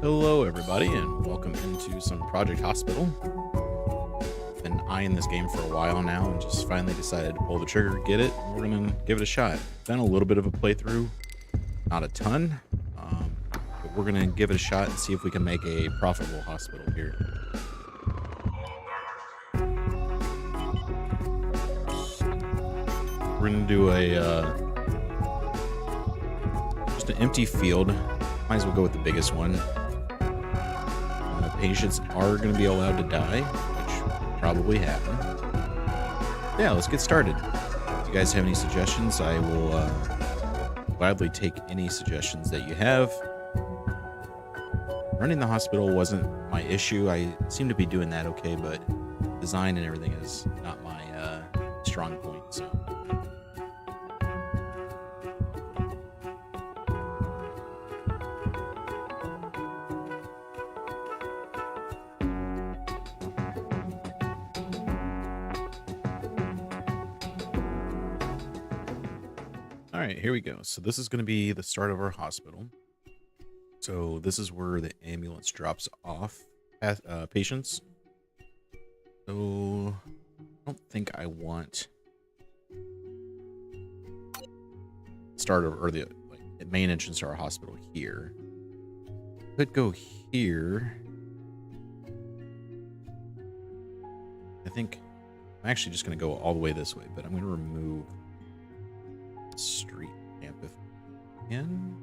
Hello, everybody, and welcome into some Project Hospital. Been eyeing this game for a while now, and just finally decided to pull the trigger, get it, and we're gonna give it a shot. Done a little bit of a playthrough, not a ton, but we're gonna give it a shot and see if we can make a profitable hospital here. We're gonna do a just an empty field. Might as well go with the biggest one. Patients are going to be allowed to die, which probably happen. Yeah, let's get started. If you guys have any suggestions, I will gladly take any suggestions that you have. Running the hospital wasn't my issue. I seem to be doing that okay, but design and everything is not my strong point, so. All right, here we go. So this is going to be the start of our hospital. So this is where the ambulance drops off patients. So I don't think I want start or the main entrance to our hospital here. Could go here. I think I'm actually just going to go all the way this way, but I'm going to remove street lamp if I can.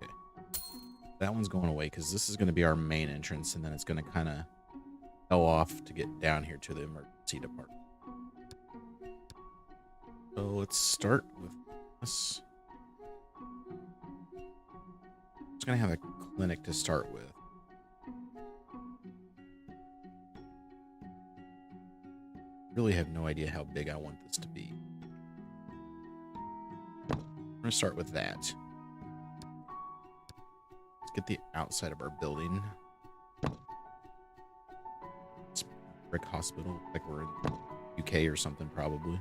Okay. That one's going away because this is going to be our main entrance, and then it's going to kind of hell off to get down here to the emergency department. So let's start with this. I'm just going to have a clinic to start with. Really have no idea how big I want this to be. I'm going to start with that. Let's get the outside of our building. It's brick hospital, like we're in UK or something probably.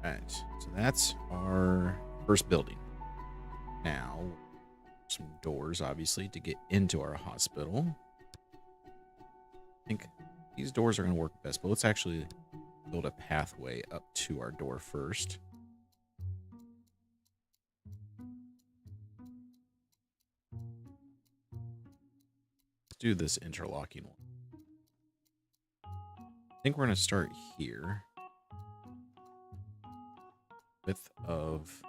Alright, so that's our first building. Now, some doors, obviously, to get into our hospital. I think these doors are going to work best, but let's actually build a pathway up to our door first. Let's do this interlocking one. I think we're going to start here. Width of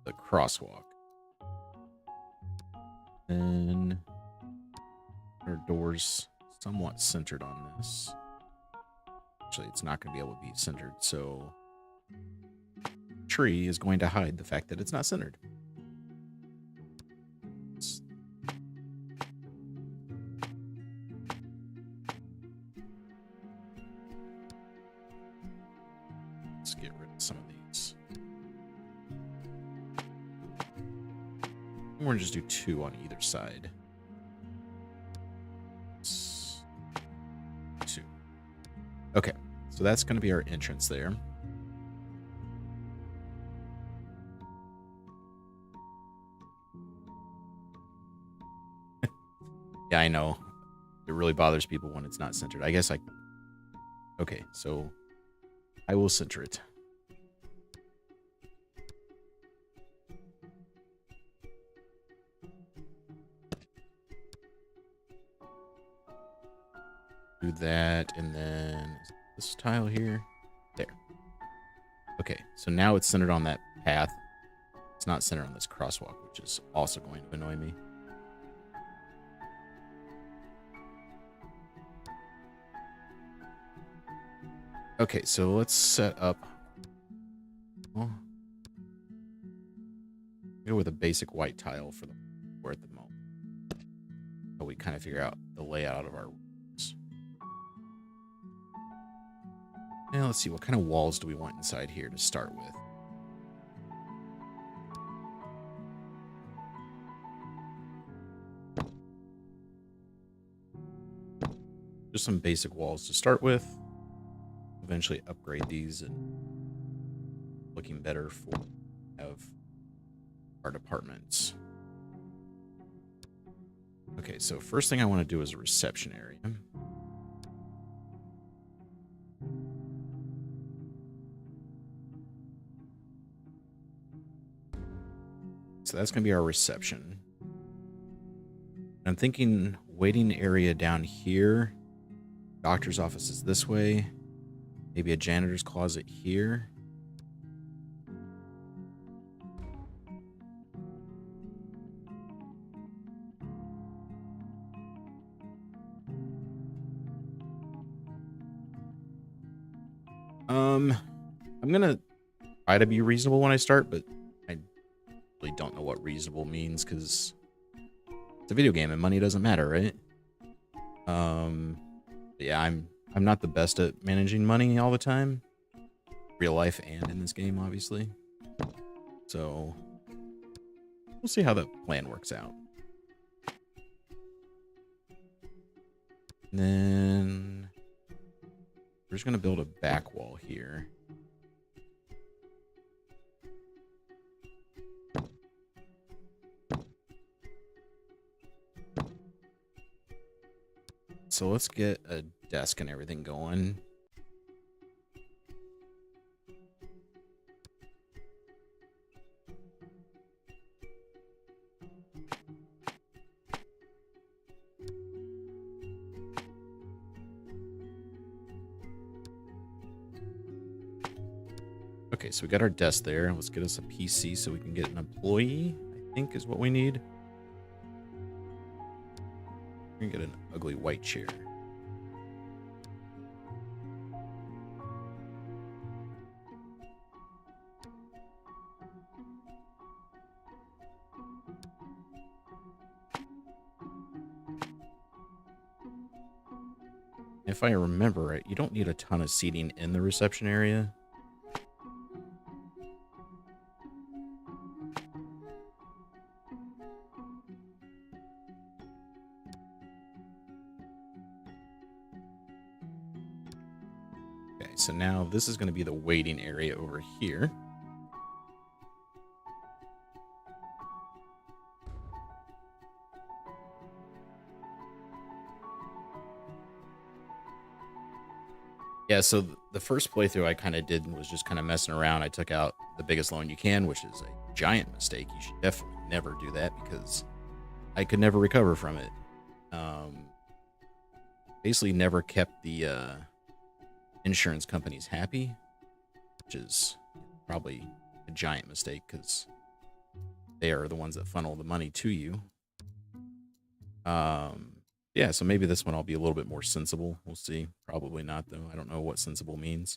the crosswalk. Then our doors somewhat centered on this. Actually, it's not going to be able to be centered, so tree is going to hide the fact that it's not centered. Let's get rid of some of these. We're going to just do 2 on either side. 2. Okay, so that's going to be our entrance there. Yeah, I know. It really bothers people when it's not centered. I guess I... Okay, so I will center it. Do that, and then this tile here. There. Okay, so now it's centered on that path. It's not centered on this crosswalk, which is also going to annoy me. Okay, so let's set up. Well, go with a basic white tile for the floor at the moment. So we kind of figure out the layout of our rooms. Now let's see, what kind of walls do we want inside here to start with? just some basic walls to start with. Eventually upgrade these and looking better for of our departments. Okay, so first thing I want to do is a reception area. So that's going to be our reception. I'm thinking waiting area down here. Doctor's office is this way. Maybe a janitor's closet here. I'm gonna try to be reasonable when I start, but I really don't know what reasonable means because it's a video game and money doesn't matter, right? Yeah, I'm not the best at managing money all the time, real life and in this game, obviously. So we'll see how the plan works out. And then we're just gonna build a back wall here. So let's get a desk and everything going. Okay, so we got our desk there. Let's get us a PC so we can get an employee, I think is what we need. We're gonna get an ugly white chair. If I remember right, you don't need a ton of seating in the reception area. Okay, so now this is going to be the waiting area over here. Yeah, so the first playthrough I kind of did was just kind of messing around. I took out the biggest loan you can, which is a giant mistake. You should definitely never do that because I could never recover from it. Basically never kept the insurance companies happy, which is probably a giant mistake because they are the ones that funnel the money to you. Yeah, so maybe this one I'll be a little bit more sensible. We'll see. Probably not, though. I don't know what sensible means.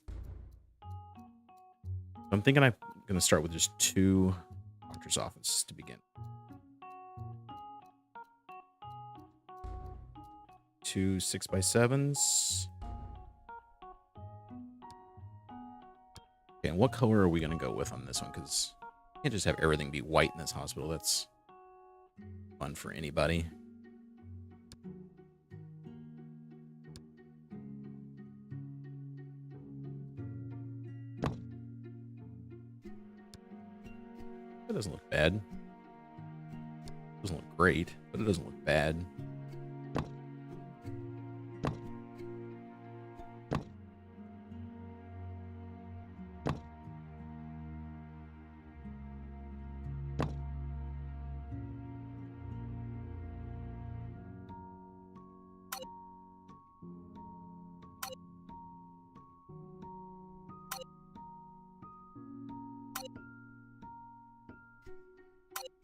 I'm thinking I'm going to start with just 2 doctor's offices to begin. 2 6x7s. Okay, and what color are we going to go with on this one? Because you can't just have everything be white in this hospital. That's fun for anybody. It doesn't look bad. It doesn't look great, but it doesn't look bad.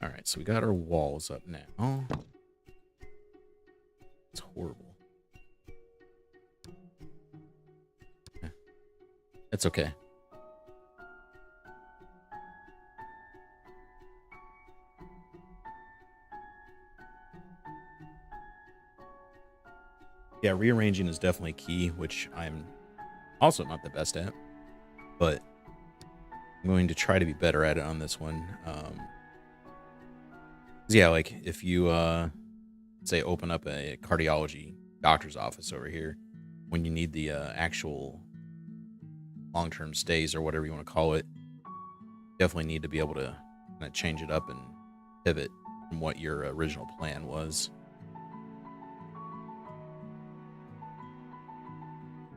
All right, so we got our walls up now. It's horrible. It's okay. Yeah, rearranging is definitely key, which I'm also not the best at, but I'm going to try to be better at it on this one. Yeah, like if you say open up a cardiology doctor's office over here, when you need the actual long-term stays or whatever you want to call it, definitely need to be able to kind of change it up and pivot from what your original plan was.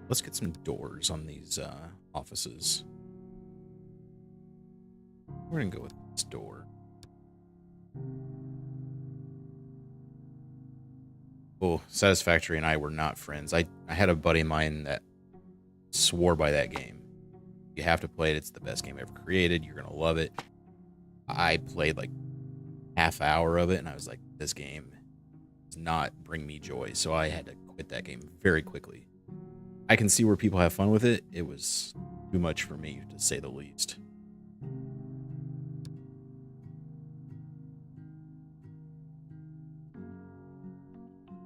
Let's get some doors on these offices. We're gonna go with this door. Oh, Satisfactory and I were not friends. I had a buddy of mine that swore by that game. You have to play it. It's the best game ever created. You're going to love it. I played like half hour of it, and I was like, this game does not bring me joy. So I had to quit that game very quickly. I can see where people have fun with it. It was too much for me, to say the least.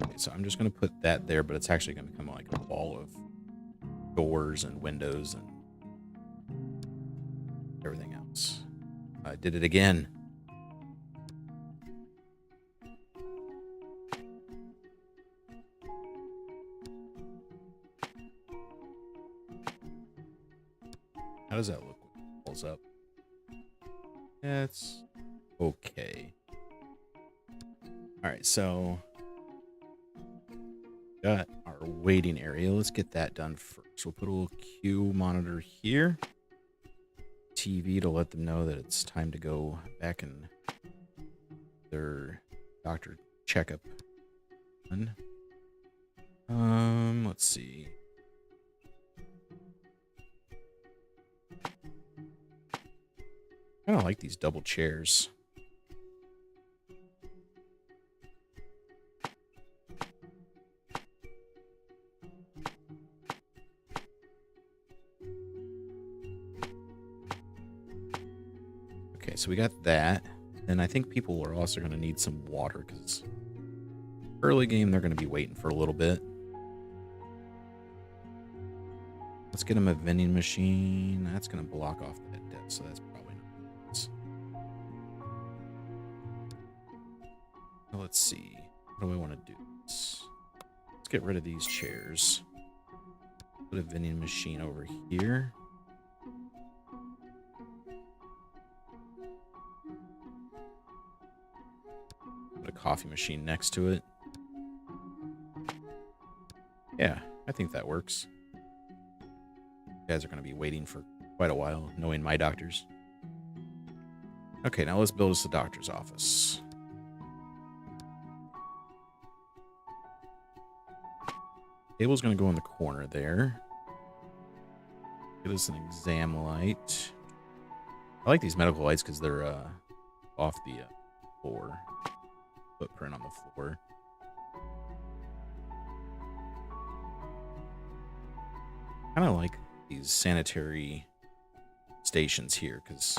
Okay, so I'm just going to put that there, but it's actually going to become like a wall of doors and windows and everything else. I did it again. How does that look when it pulls up? Yeah, it's okay. All right, so got our waiting area. Let's get that done first. We'll put a little Q monitor here. TV to let them know that it's time to go back and their doctor checkup. Let's see. I kind of like these double chairs. Okay, so we got that. And I think people are also going to need some water because early game they're going to be waiting for a little bit. Let's get them a vending machine. That's going to block off that desk, so that's probably not nice. Let's see. What do I want to do? Let's get rid of these chairs. Put a vending machine over here. Put a coffee machine next to it. Yeah, I think that works. You guys are going to be waiting for quite a while, knowing my doctors. Okay, now let's build us a doctor's office. Table's going to go in the corner there. Get us an exam light. I like these medical lights because they're off the floor. Footprint on the floor. Kind of like these sanitary stations here because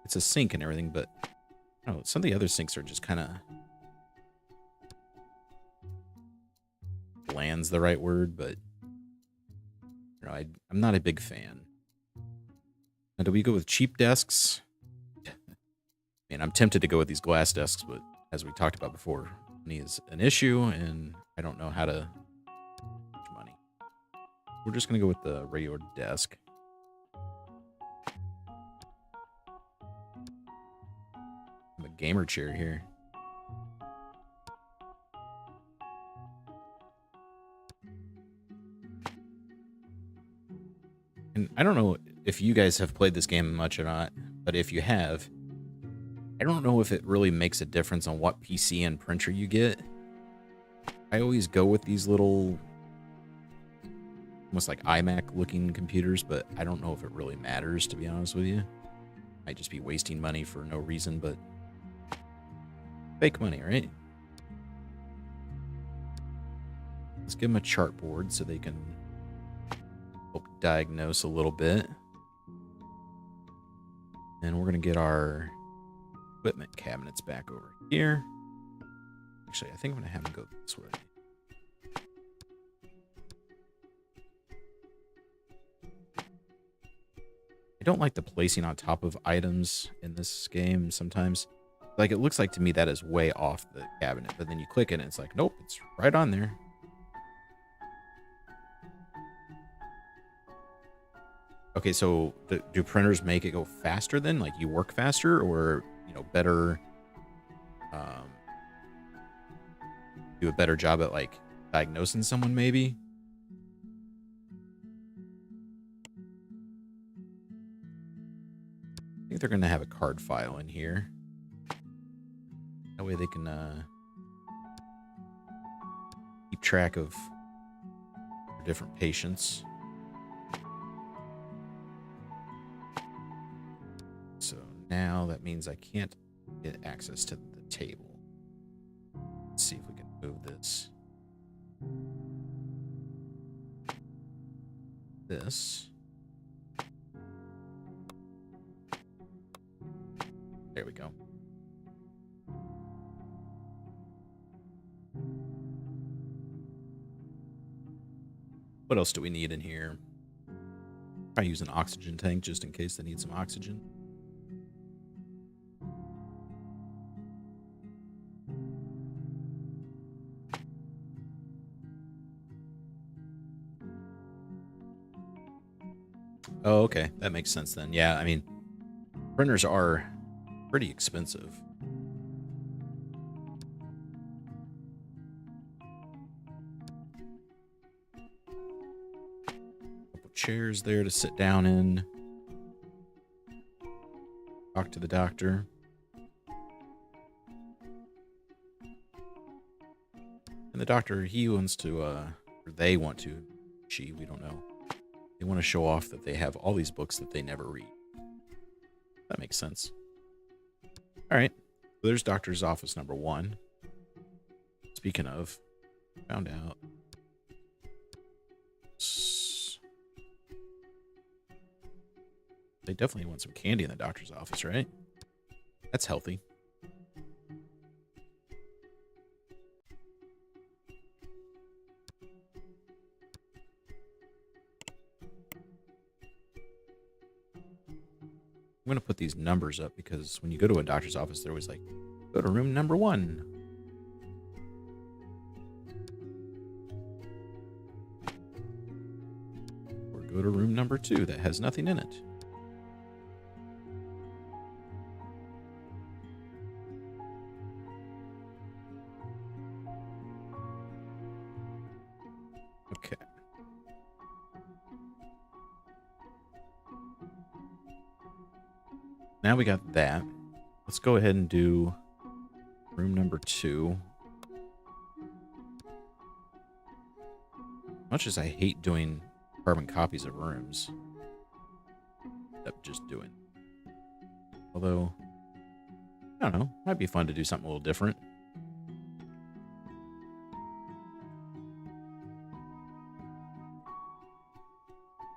it's a sink and everything, but I don't know, some of the other sinks are just kind of bland's the right word, but you know, I'm not a big fan. Now, do we go with cheap desks? I mean, I'm tempted to go with these glass desks, but as we talked about before, money is an issue, and I don't know how to manage money. We're just going to go with the regular desk. I have a gamer chair here. And I don't know if you guys have played this game much or not, but if you have, I don't know if it really makes a difference on what PC and printer you get. I always go with these little, almost like iMac looking computers, but I don't know if it really matters, to be honest with you. Might just be wasting money for no reason, but fake money, right? Let's give them a chart board so they can help diagnose a little bit. And we're going to get our equipment cabinets back over here. Actually, I think I'm going to have them go this way. I don't like the placing on top of items in this game sometimes. Like, it looks like to me that is way off the cabinet, but then you click it and it's like, nope, it's right on there. Okay, so do printers make it go faster then? Like you work faster, or better, um, do a better job at like diagnosing someone maybe? I think they're gonna have a card file in here. That way they can keep track of different patients. So now that means I can't get access to the table. Let's see if we can move this. There we go. What else do we need in here? Probably use an oxygen tank just in case they need some oxygen. Oh, okay. That makes sense then. Yeah, I mean, printers are pretty expensive. Couple chairs there to sit down in. Talk to the doctor. And the doctor, he wants to, or they want to, we don't know. They want to show off that they have all these books that they never read. That makes sense. All right. So there's doctor's office number 1. Speaking of, found out. They definitely want some candy in the doctor's office, right? That's healthy. I'm going to put these numbers up because when you go to a doctor's office, they're always like, go to room number 1. Or go to room number 2 that has nothing in it. Okay. Now we got that. Let's go ahead and do room number 2. Much as I hate doing carbon copies of rooms, I'm just doing. Although, I don't know, might be fun to do something a little different.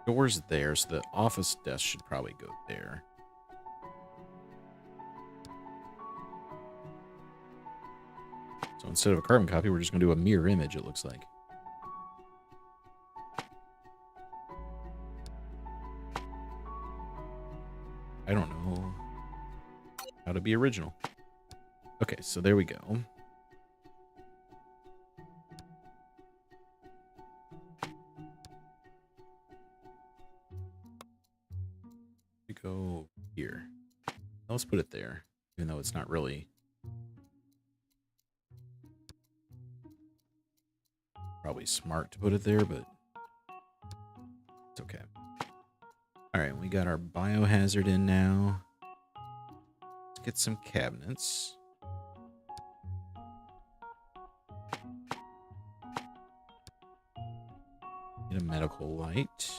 Door's there, so the office desk should probably go there. So instead of a carbon copy, we're just going to do a mirror image, it looks like. I don't know how to be original. Okay, so there we go. We go here. Let's put it there, even though it's not really probably smart to put it there, but it's okay. All right, we got our biohazard in now. Let's get some cabinets. Get a medical light.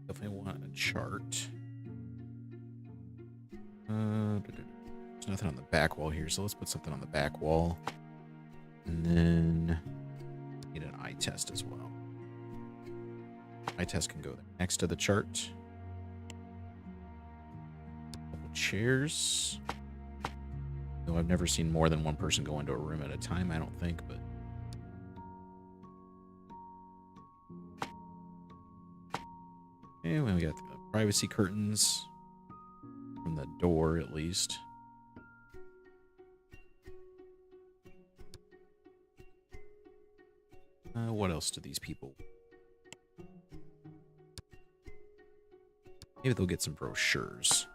Definitely want a chart. There's nothing on the back wall here, so let's put something on the back wall. And then need an eye test as well. Eye test can go there next to the chart. Couple chairs. Though I've never seen more than one person go into a room at a time, I don't think, but okay, well, we got the privacy curtains from the door, at least. What else do these people? Maybe they'll get some brochures.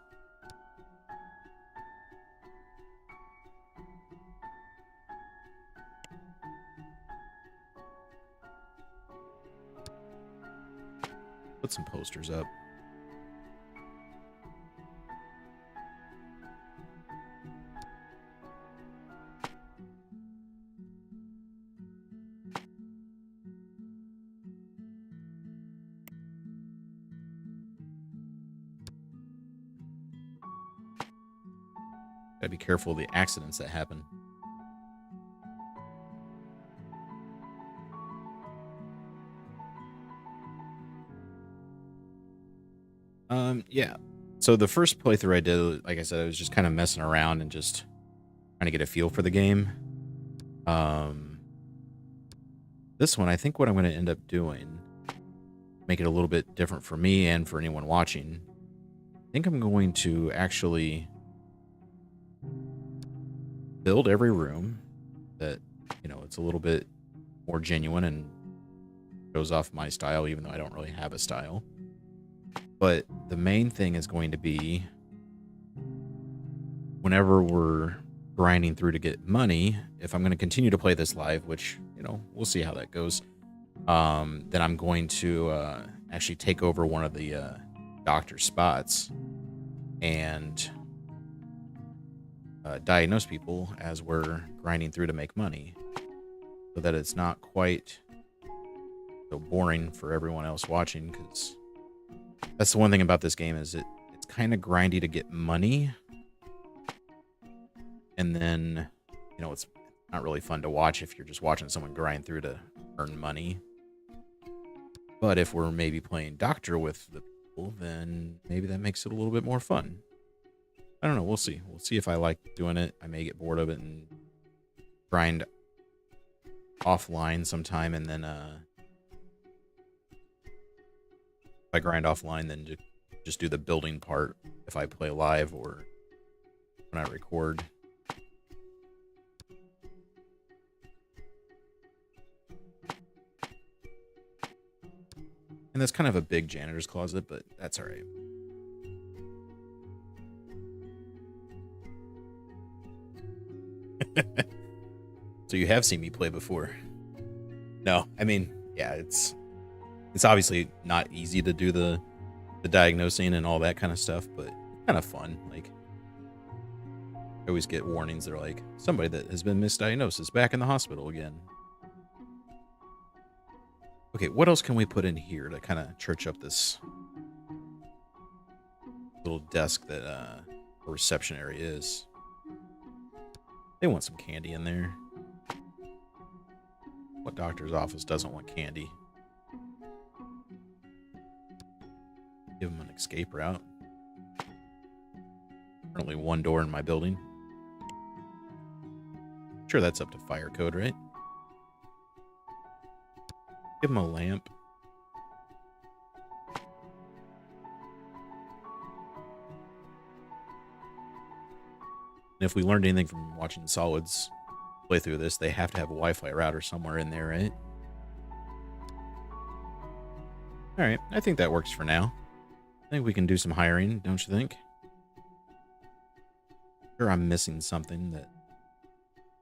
Put some posters up. Gotta be careful of the accidents that happen. Yeah. So the first playthrough I did, like I said, I was just kind of messing around and just trying to get a feel for the game. This one, I think what I'm going to end up doing, make it a little bit different for me and for anyone watching. I think I'm going to actually build every room that, you know, it's a little bit more genuine and shows off my style, even though I don't really have a style. But the main thing is going to be whenever we're grinding through to get money, if I'm going to continue to play this live, which, you know, we'll see how that goes, then I'm going to actually take over one of the doctor spots and diagnose people as we're grinding through to make money, so that it's not quite so boring for everyone else watching, because that's the one thing about this game is it's kind of grindy to get money, and then, you know, it's not really fun to watch if you're just watching someone grind through to earn money. But if we're maybe playing doctor with the people, then maybe that makes it a little bit more fun. I don't know. We'll see. We'll see if I like doing it. I may get bored of it and grind offline sometime, and then if I grind offline, then just do the building part if I play live or when I record. And that's kind of a big janitor's closet, but that's all right. So you have seen me play before? No, I mean, yeah, it's obviously not easy to do the diagnosing and all that kind of stuff, but kind of fun. Like, I always get warnings that are like, somebody that has been misdiagnosed is back in the hospital again. Okay, what else can we put in here to kind of church up this little desk that a reception area is? They want some candy in there. What doctor's office doesn't want candy? Give them an escape route. Currently one door in my building. Sure, that's up to fire code, right? Give them a lamp. And if we learned anything from watching Solid's play through this, they have to have a Wi-Fi router somewhere in there, right? All right, I think that works for now. I think we can do some hiring, don't you think? Sure, I'm missing something that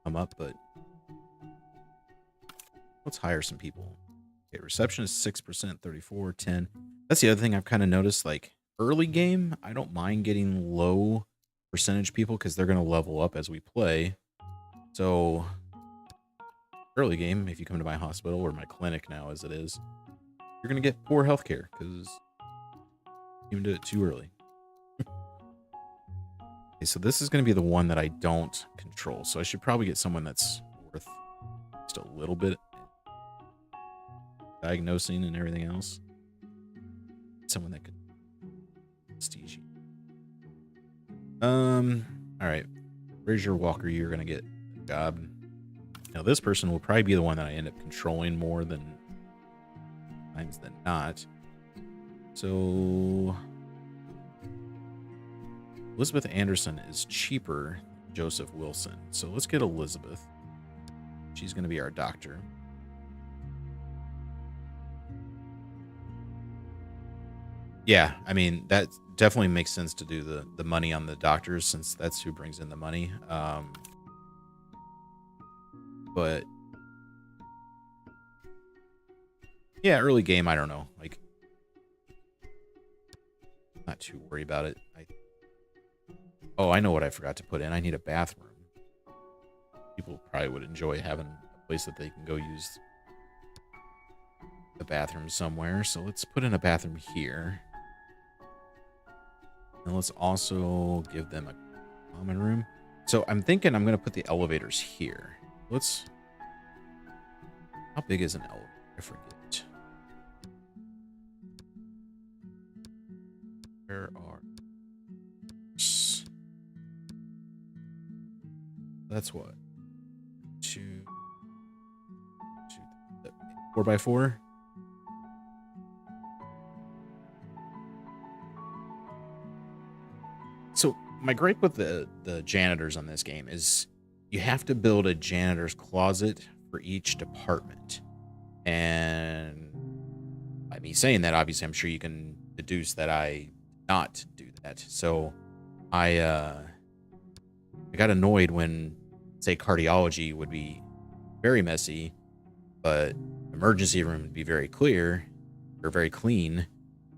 come up, but let's hire some people. Okay, receptionist 6%, 34, 10. That's the other thing I've kind of noticed. Like, early game, I don't mind getting low percentage people because they're going to level up as we play. So, early game, if you come to my hospital or my clinic now as it is, you're going to get poor healthcare because you even do it too early. Okay, so this is going to be the one that I don't control. So I should probably get someone that's worth just a little bit diagnosing and everything else. Someone that could prestige you. All right. Where's your walker? You're going to get a job. Now this person will probably be the one that I end up controlling more than times than not. So Elizabeth Anderson is cheaper than Joseph Wilson. So let's get Elizabeth. She's going to be our doctor. Yeah, I mean, that definitely makes sense to do the money on the doctors, since that's who brings in the money. But yeah, early game, I don't know. Like, not too worried about it. Oh, I know what I forgot to put in. I need a bathroom. People probably would enjoy having a place that they can go use the bathroom somewhere. So let's put in a bathroom here. And let's also give them a common room. So I'm thinking I'm going to put the elevators here. How big is an elevator? I forget. Where are... That's what? 4x4? So my gripe with the janitors on this game is you have to build a janitor's closet for each department. And by me saying that, obviously, I'm sure you can deduce that I not do that. So I got annoyed when, say, cardiology would be very messy, but emergency room would be very clear or very clean,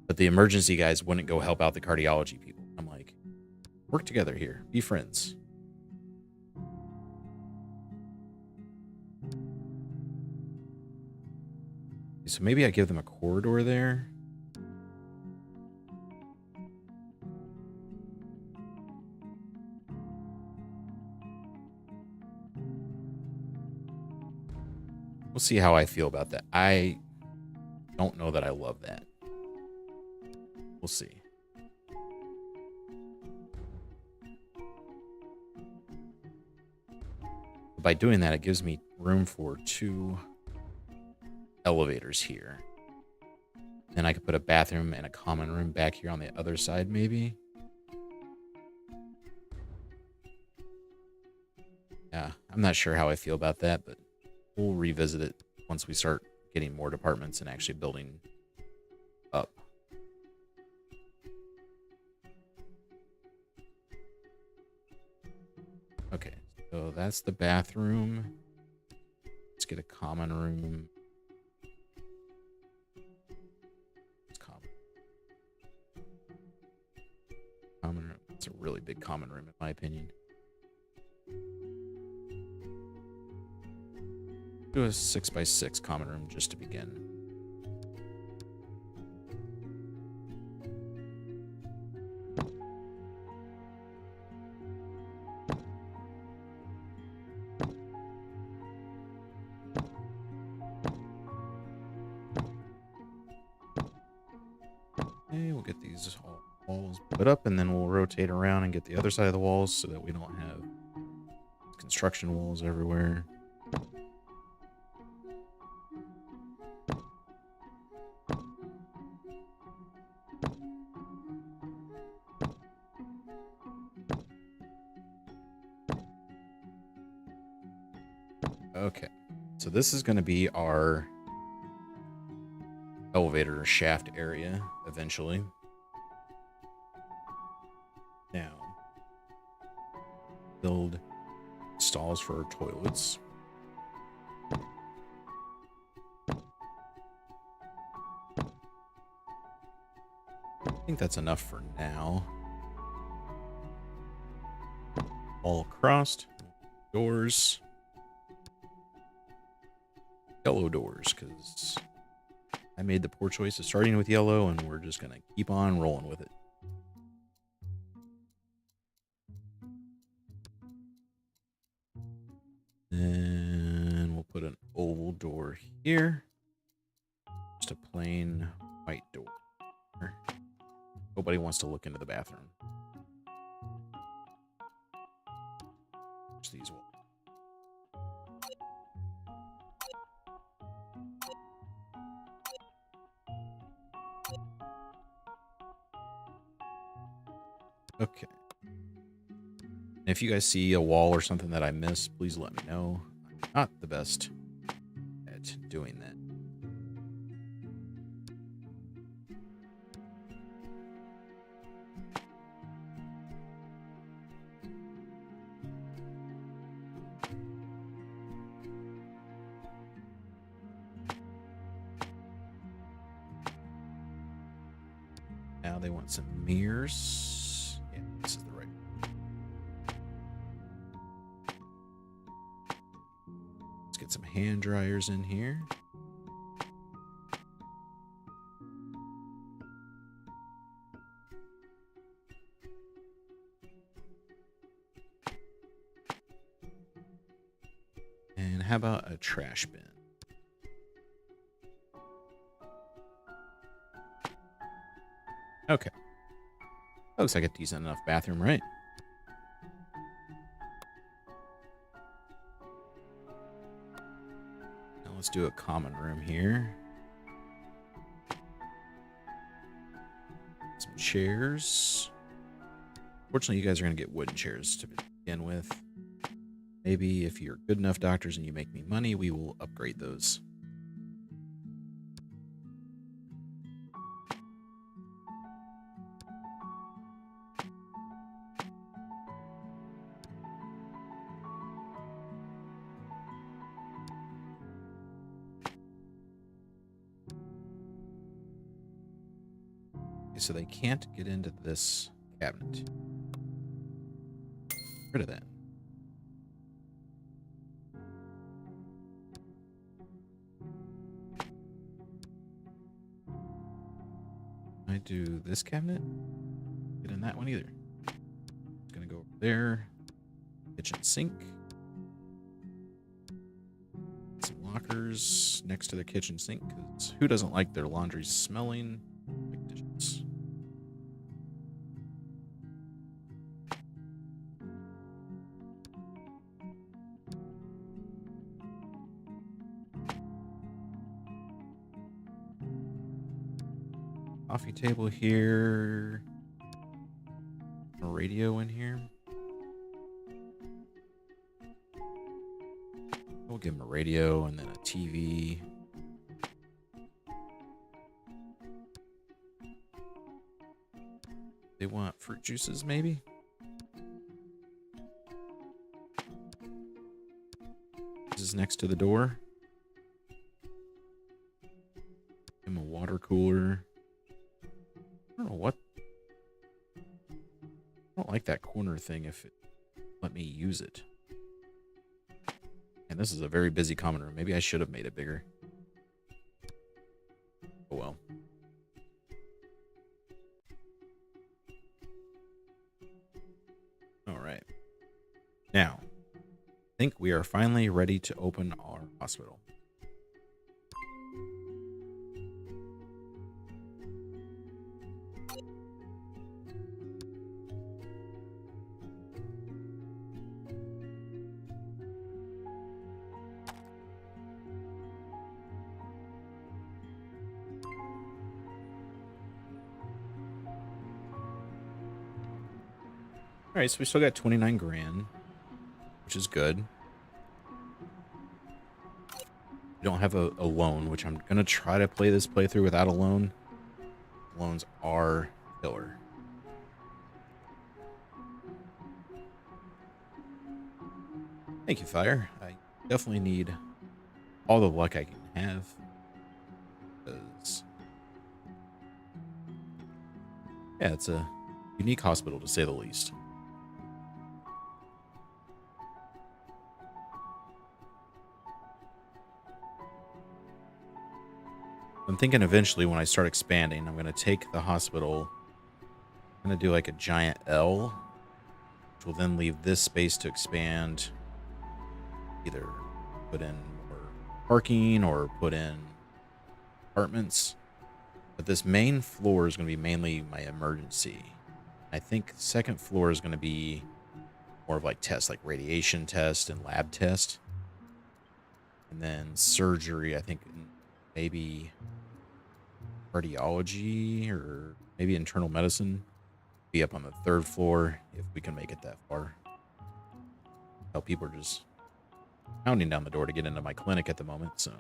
but the emergency guys wouldn't go help out the cardiology people. I'm like, work together here. Be friends. So maybe I give them a corridor there. We'll see how I feel about that. I don't know that I love that. We'll see. By doing that, it gives me room for 2 elevators here. Then I could put a bathroom and a common room back here on the other side, maybe. Yeah, I'm not sure how I feel about that, but we'll revisit it once we start getting more departments and actually building up. Okay, so that's the bathroom. Let's get a common room. It's common. Common room. It's a really big common room, in my opinion. Do a 6x6 common room just to begin. Okay, we'll get these walls put up, and then we'll rotate around and get the other side of the walls so that we don't have construction walls everywhere. Okay, so this is going to be our elevator shaft area eventually. Now, build stalls for our toilets. I think that's enough for now. All across. Doors. Yellow doors, because I made the poor choice of starting with yellow, and we're just going to keep on rolling with it. And we'll put an oval door here. Just a plain white door. Nobody wants to look into the bathroom. Just these walls. Okay. And if you guys see a wall or something that I missed, please let me know. I'm not the best at doing that. Now they want some mirrors. Yeah, this is the right one. Let's get some hand dryers in here. And how about a trash bin? Okay. Looks like a decent enough bathroom, right? Now let's do a common room here. Some chairs. Fortunately, you guys are going to get wooden chairs to begin with. Maybe if you're good enough doctors and you make me money, we will upgrade those. Okay, so they can't get into this cabinet. Get rid of that. I do this cabinet. Get in that one either. It's gonna go over there. Kitchen sink. Some lockers next to the kitchen sink, because who doesn't like their laundry smelling like dishes? Coffee table here. A radio in here. We'll give him a radio and then a TV. They want fruit juices, maybe? This is next to the door. Give him a water cooler. I don't know what. I don't like that corner thing if it let me use it. And this is a very busy common room. Maybe I should have made it bigger. Oh well. All right. Now, I think we are finally ready to open our hospital. All right, so we still got 29 grand, which is good. We don't have a loan, which I'm going to try to play this playthrough without a loan. Loans are killer. Thank you, Fire. I definitely need all the luck I can have. Because, yeah, it's a unique hospital, to say the least. I'm thinking eventually when I start expanding, I'm going to take the hospital, I'm going to do like a giant L, which will then leave this space to expand, either put in more parking or put in apartments. But this main floor is going to be mainly my emergency. I think the second floor is going to be more of like tests, like radiation test and lab test. And then surgery, I think maybe radiology or maybe internal medicine. Be up on the third floor if we can make it that far. How people are just pounding down the door to get into my clinic at the moment, so.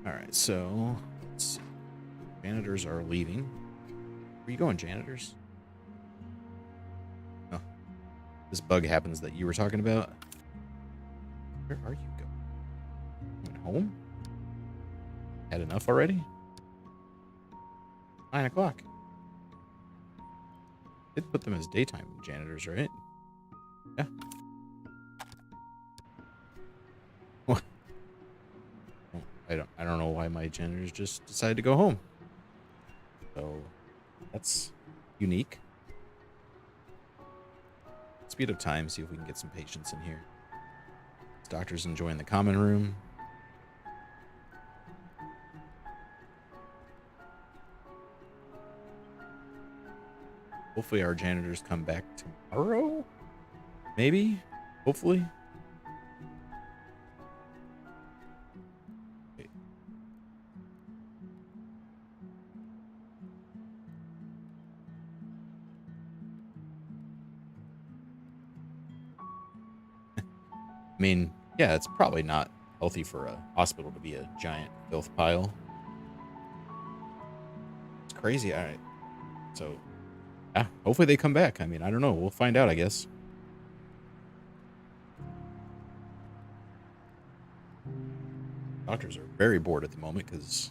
All right, so let's see. Janitors are leaving. Where are you going, janitors? Oh, this bug happens that you were talking about. Where are you going? Going home? Had enough already? 9 o'clock. Did put them as daytime janitors, right? Yeah. Well, I don't know why my janitors just decided to go home. So that's unique. Speed up time, see if we can get some patients in here. This doctor's enjoying the common room. Hopefully our janitors come back tomorrow. Maybe. Hopefully. Okay. I mean, yeah, it's probably not healthy for a hospital to be a giant filth pile. It's crazy. All right. So, yeah, hopefully they come back. I mean, I don't know. We'll find out, I guess. Doctors are very bored at the moment because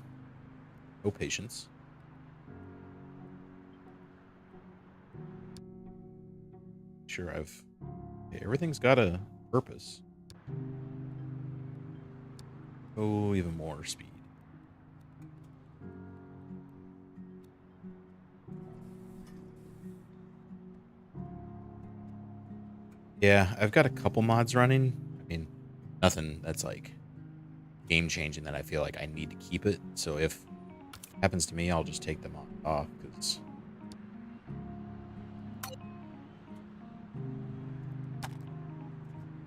no patients. Sure, everything's got a purpose. Oh, even more speed. Yeah, I've got a couple mods running. I mean, nothing that's like game changing that I feel like I need to keep it. So if it happens to me, I'll just take them off because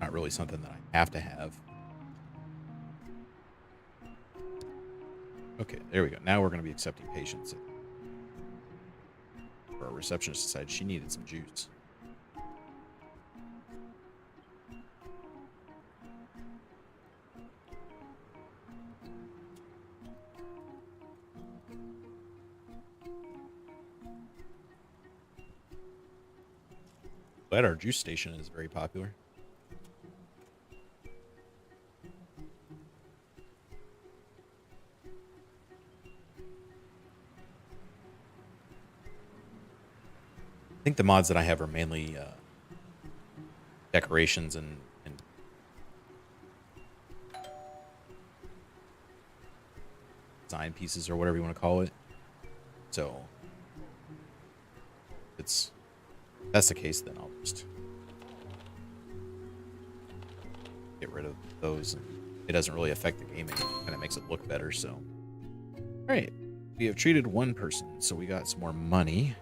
not really something that I have to have. Okay, there we go. Now we're going to be accepting patients. For our receptionist decided she needed some juice. Glad our juice station is very popular. I think the mods that I have are mainly decorations and design pieces or whatever you want to call it. So if that's the case, then I'll just get rid of those. And it doesn't really affect the game. It kind of makes it look better. So, all right, we have treated one person, so we got some more money.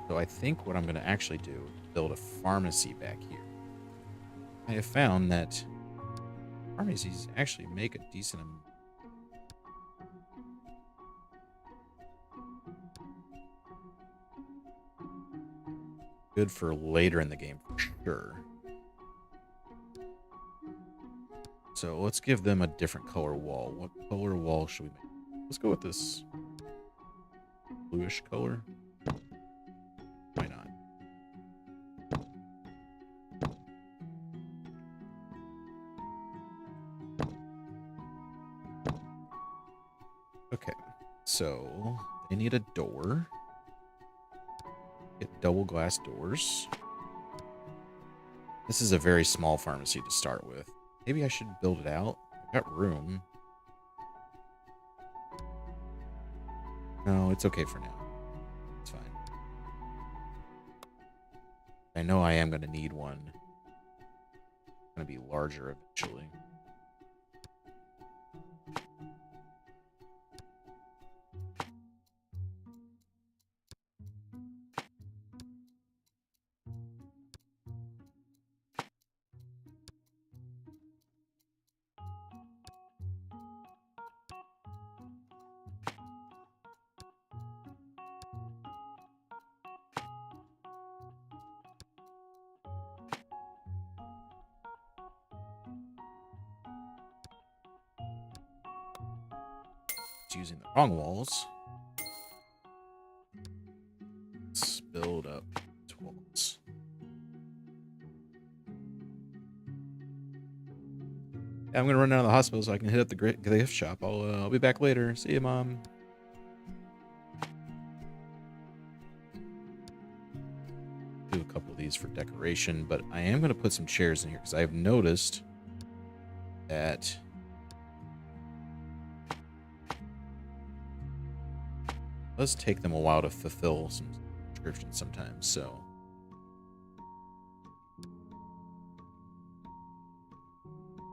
So I think what I'm going to actually do is build a pharmacy back here. I have found that pharmacies actually make a decent amount. Good for later in the game, for sure. So let's give them a different color wall. What color wall should we make? Let's go with this bluish color. Why not? Okay, so they need a door. Get double glass doors. This is a very small pharmacy to start with. Maybe I should build it out. I've got room. No, it's okay for now. It's fine. I know I am going to need one. It's going to be larger eventually. just using the wrong walls. Let's build up walls. Yeah, I'm gonna run down to the hospital so I can hit up the gift shop. I'll be back later. See you, Mom. Do a couple of these for decoration, but I am gonna put some chairs in here because I have noticed that it does take them a while to fulfill some subscriptions sometimes. So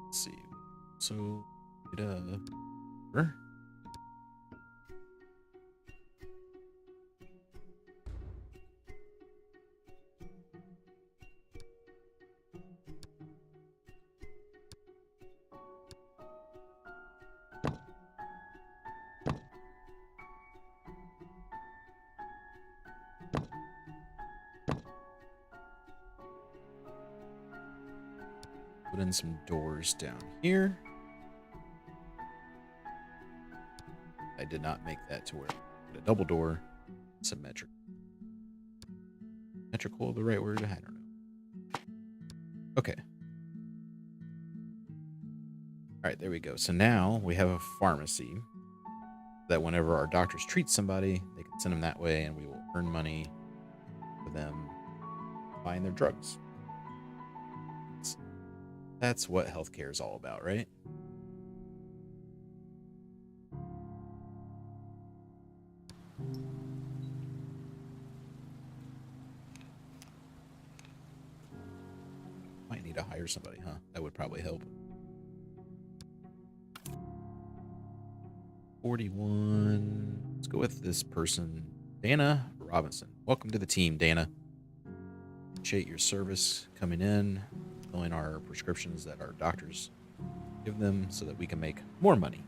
let's see. So sure. Put in some doors down here. I did not make that to where a double door, symmetrical. Symmetrical, the right word? I don't know. Okay. All right, there we go. So now we have a pharmacy that whenever our doctors treat somebody, they can send them that way, and we will earn money for them buying their drugs. That's what healthcare is all about, right? Might need to hire somebody, huh? That would probably help. 41. Let's go with this person, Dana Robinson. Welcome to the team, Dana. Appreciate your service coming in, filling our prescriptions that our doctors give them so that we can make more money.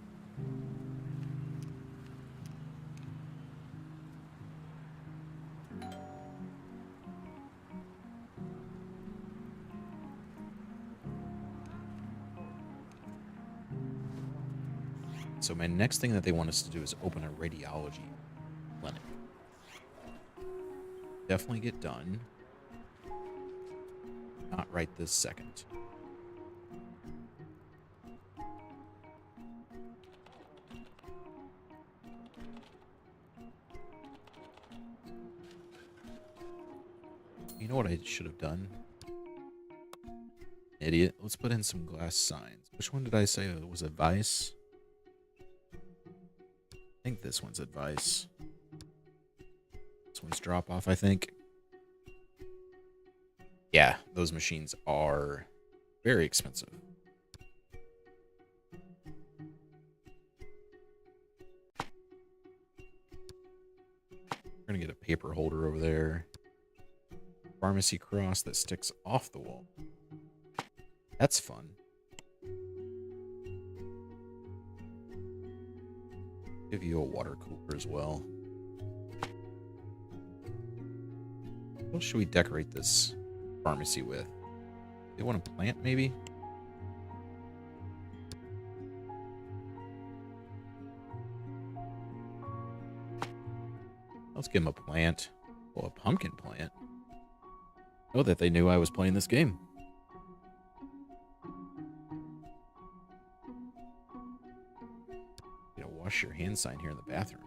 So my next thing that they want us to do is open a radiology clinic. Definitely get done. Not right this second. You know what I should have done? Idiot. Let's put in some glass signs. Which one did I say was advice? I think this one's advice. This one's drop off, I think. Yeah, those machines are very expensive. We're gonna get a paper holder over there. Pharmacy cross that sticks off the wall. That's fun. Give you a water cooler as well. What should we decorate this pharmacy with? They want a plant, maybe? Let's give them a plant. Well, a pumpkin plant. Oh, that they knew I was playing this game. You know, wash your hand sign here in the bathroom.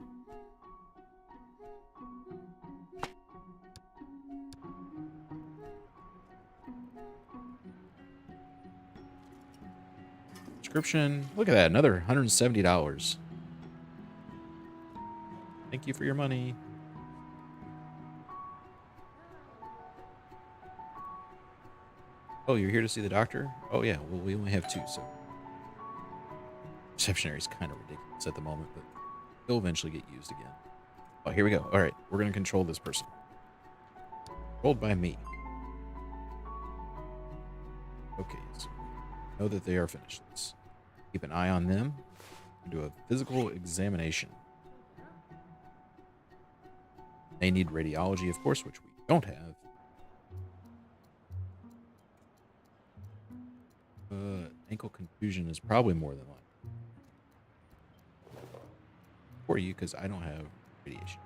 Subscription. Look at that. Another $170. Thank you for your money. Oh, you're here to see the doctor? Oh, yeah. Well, we only have two, so. Reception area is kind of ridiculous at the moment, but they'll eventually get used again. Oh, here we go. All right. We're going to control this person. Controlled by me. Okay, so know that they are finished. Let's keep an eye on them. Do a physical examination. They need radiology, of course, which we don't have. Ankle contusion is probably more than likely. for you because I don't have radiation.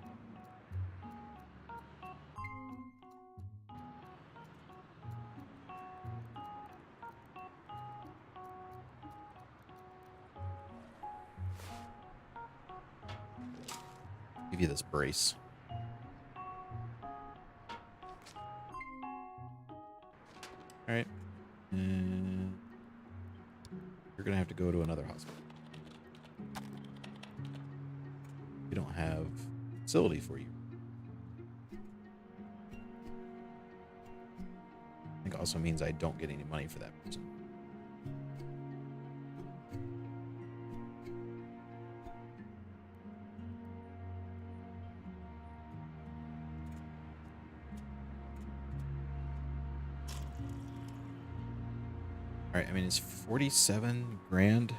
Give you this brace. All right. And you're going to have to go to another hospital. We don't have a facility for you. I think also means I don't get any money for that person. All right, I mean, is 47 grand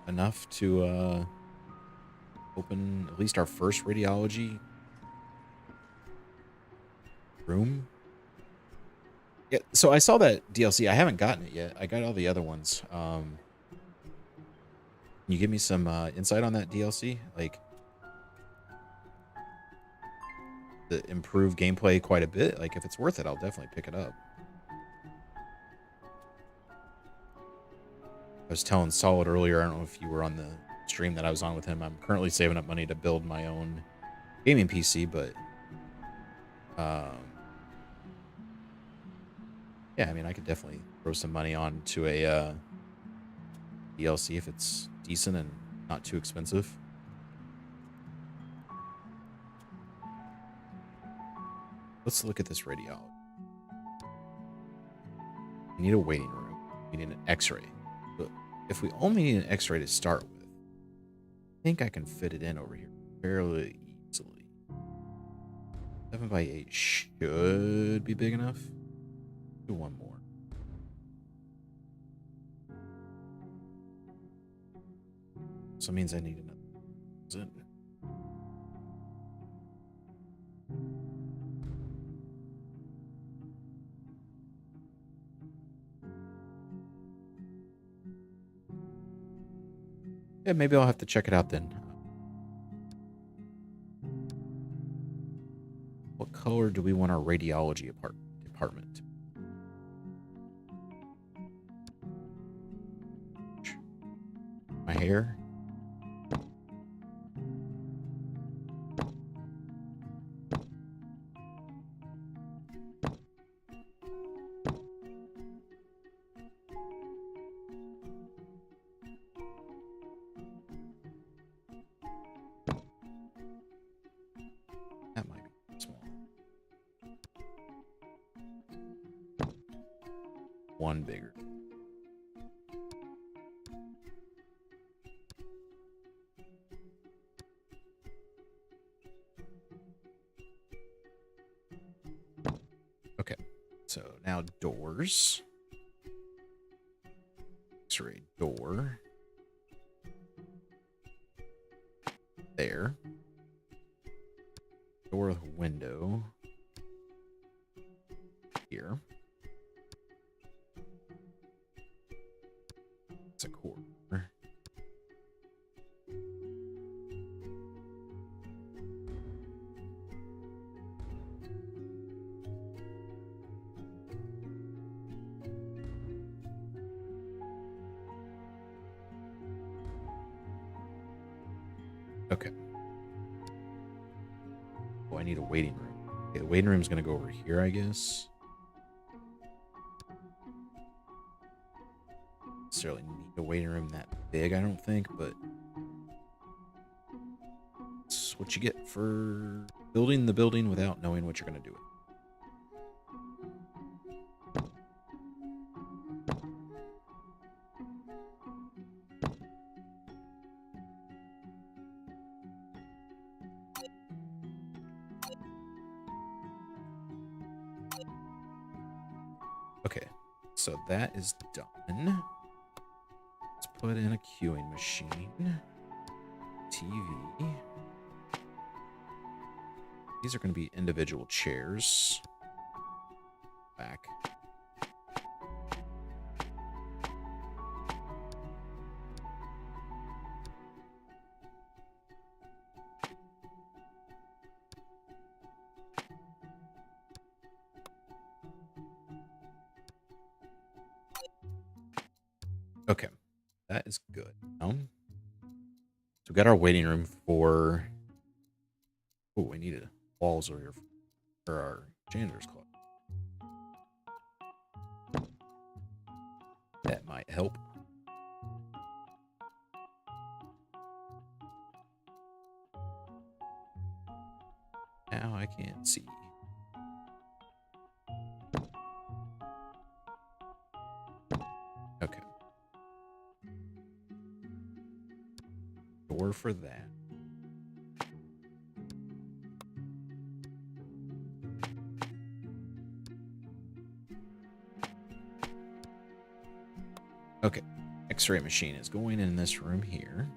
enough to open at least our first radiology room? Yeah, so I saw that DLC. I haven't gotten it yet. I got all the other ones. Can you give me some insight on that DLC? Like, the improved gameplay quite a bit. Like, if it's worth it, I'll definitely pick it up. I was telling Solid earlier, I don't know if you were on the stream that I was on with him. I'm currently saving up money to build my own gaming PC, but yeah, I mean, I could definitely throw some money on to a DLC if it's decent and not too expensive. Let's look at this radiology. We need a waiting room. We need an x-ray. But if we only need an x-ray to start with, I think I can fit it in over here fairly easily. 7 by 8 should be big enough. Do one more. So it means I need another. Is it? Yeah, maybe I'll have to check it out then. What color do we want our radiology department? My hair? That might be small. One bigger. Okay, so now doors. X-ray door. There. Door with window. Here. It's a corner. Okay. Oh, I need a waiting room. Okay, the waiting room's gonna go over here, I guess. Necessarily need a waiting room that big, I don't think, but it's what you get for building the building without knowing what you're gonna do with it. Okay, so that is done. Let's put in a queuing machine. TV. These are going to be individual chairs. Back. Okay, that is good. So we got our waiting room for. Oh, we needed walls over here for our janitor's club. That might help. Now I can't see. Okay. Door for that. Okay. X-ray machine is going in this room here.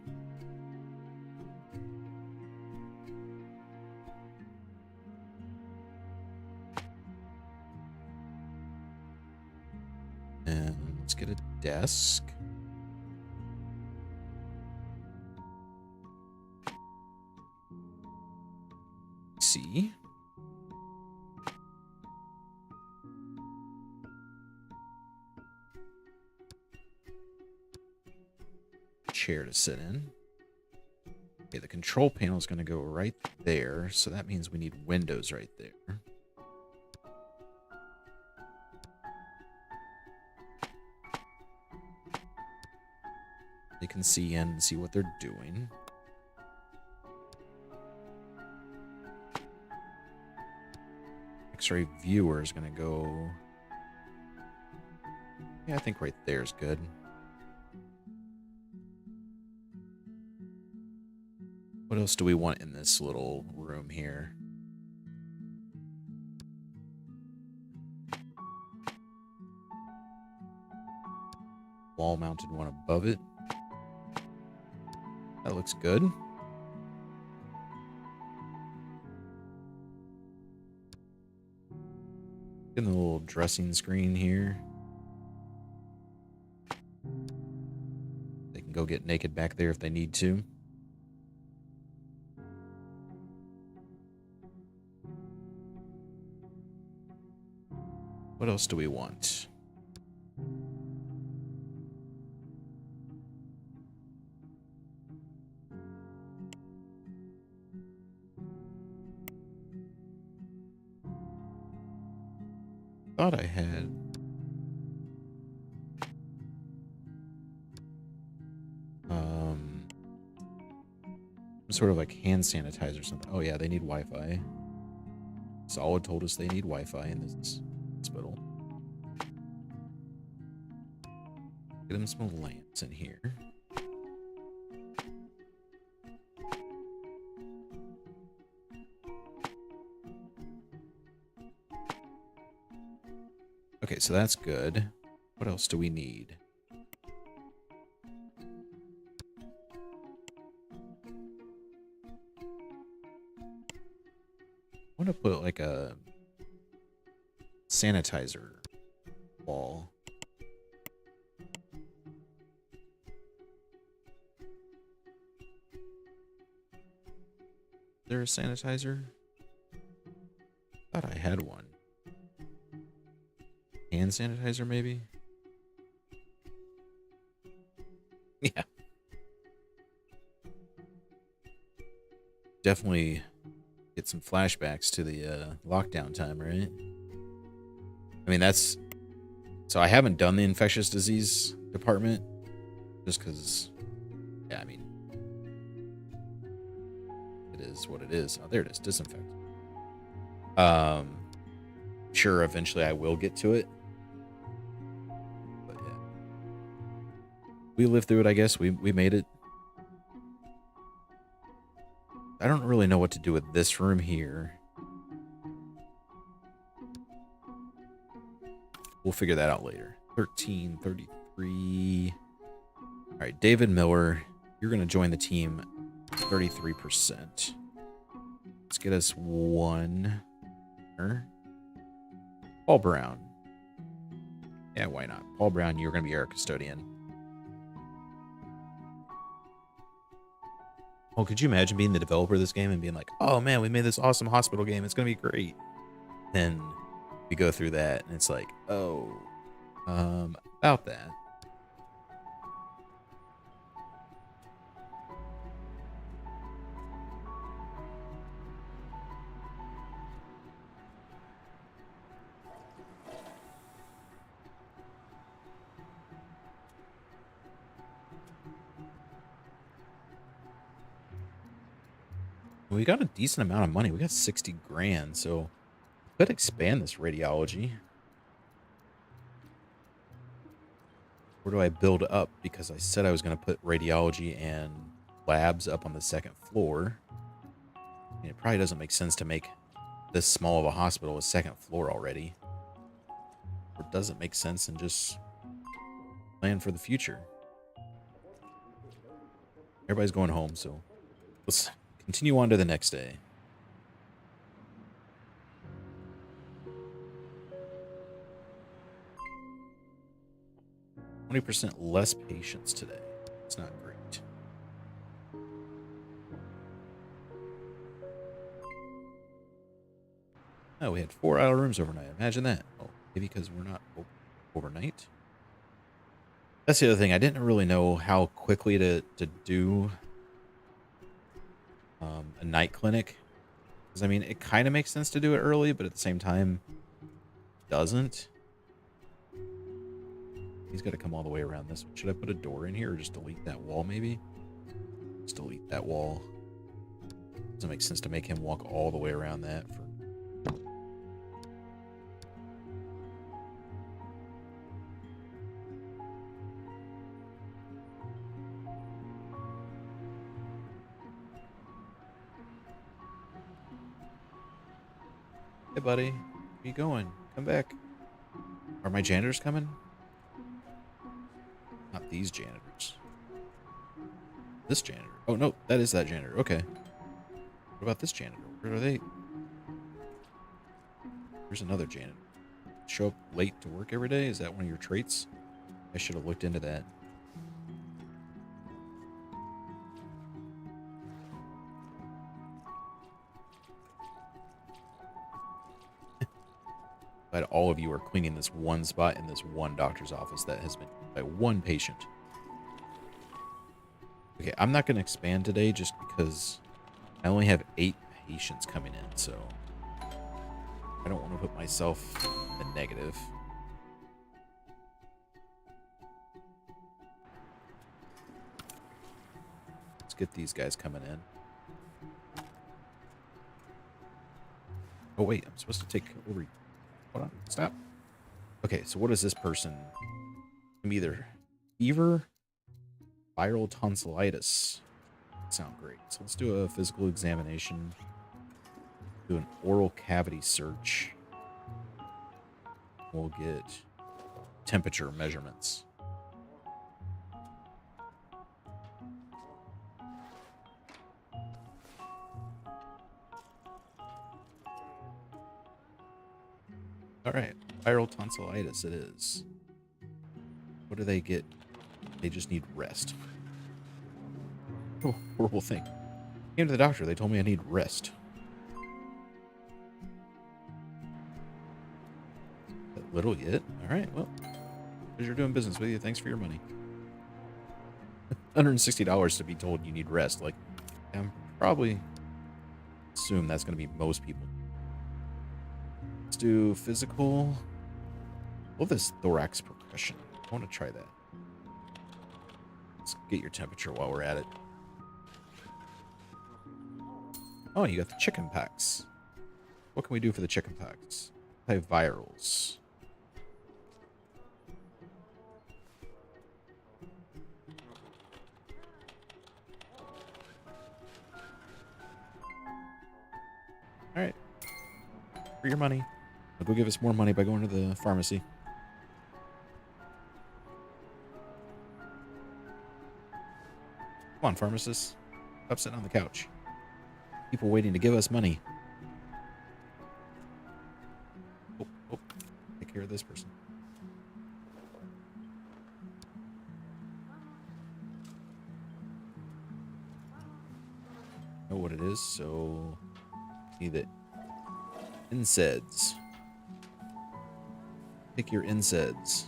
And let's get a desk. See. Chair to sit in. Okay, the control panel is going to go right there, so that means we need windows right there. They can see in and see what they're doing. X-ray viewer is going to go... Yeah, I think right there is good. What else do we want in this little room here? Wall-mounted one above it. That looks good. Getting the little dressing screen here. They can go get naked back there if they need to. What else do we want? Thought I had some sort of like hand sanitizer or something. Oh yeah, they need Wi-Fi. Solid told us they need Wi-Fi in this hospital. Get them some lamps in here. Okay, so that's good. What else do we need? I want to put like a sanitizer wall. Is there a sanitizer? Thought I had one. Hand sanitizer, maybe? Yeah. Definitely get some flashbacks to the lockdown time, right? I mean, that's... So I haven't done the infectious disease department just because... Yeah, I mean... It is what it is. Oh, there it is. Disinfect. Sure, eventually I will get to it. But yeah. We lived through it, I guess. We made it. I don't really know what to do with this room here. We'll figure that out later. 1333. All right, David Miller, you're going to join the team 33%. Let's get us one. Paul Brown. Yeah, why not? Paul Brown, you're going to be our custodian. Oh, could you imagine being the developer of this game and being like, oh man, we made this awesome hospital game. It's going to be great. Then we go through that and it's like, oh, about that. We got a decent amount of money. We got 60 grand, so we could expand this radiology. Where do I build up? Because I said I was going to put radiology and labs up on the second floor. And it probably doesn't make sense to make this small of a hospital a second floor already. Or does it make sense and just plan for the future? Everybody's going home, so let's continue on to the next day. 20% less patients today. It's not great. Oh, we had 4 idle rooms overnight. Imagine that. Oh, maybe because we're not overnight. That's the other thing. I didn't really know how quickly to do a night clinic. Because, I mean, it kind of makes sense to do it early, but at the same time, doesn't. He's got to come all the way around this one. Should I put a door in here or just delete that wall, maybe? Just delete that wall. Doesn't make sense to make him walk all the way around that. Hey, buddy. Where you going? Come back. Are my janitors coming? Not these janitors. This janitor. Oh, no. That is that janitor. Okay. What about this janitor? Where are they? Here's another janitor. Show up late to work every day? Is that one of your traits? I should have looked into that. But all of you are cleaning this one spot in this one doctor's office that has been by one patient. Okay, I'm not going to expand today just because I only have 8 patients coming in, so I don't want to put myself in the negative. Let's get these guys coming in. Oh, wait, I'm supposed to take over. Hold on, stop. Okay, so what is this person? I'm either fever, viral tonsillitis. Sound great. So let's do a physical examination. Do an oral cavity search. We'll get temperature measurements. All right, viral tonsillitis it is. What do they get? They just need rest. Oh, horrible thing. Came to the doctor. They told me I need rest. That little yet? All right, well, pleasure doing business with you. Thanks for your money. $160 to be told you need rest. Like, I'm probably assume that's going to be most people. Let's do physical. Love this thorax percussion. I want to try that. Let's get your temperature while we're at it. Oh, you got the chicken pox. What can we do for the chicken pox? Antivirals. All right. For your money. I'll go give us more money by going to the pharmacy. Come on, pharmacist. Stop sitting on the couch. People waiting to give us money. Oh, take care of this person. Know what it is, so need the NSAIDs. Pick your NSAIDs.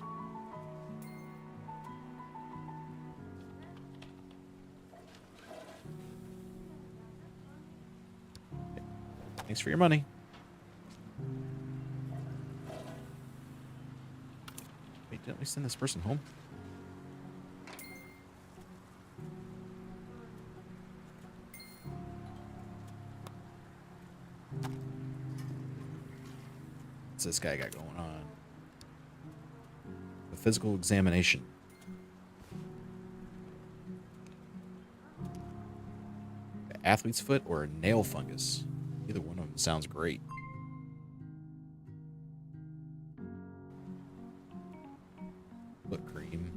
Okay. Thanks for your money. Wait, didn't we send this person home? What's this guy got going on? A physical examination. An athlete's foot or a nail fungus? Either one of them sounds great. Foot cream.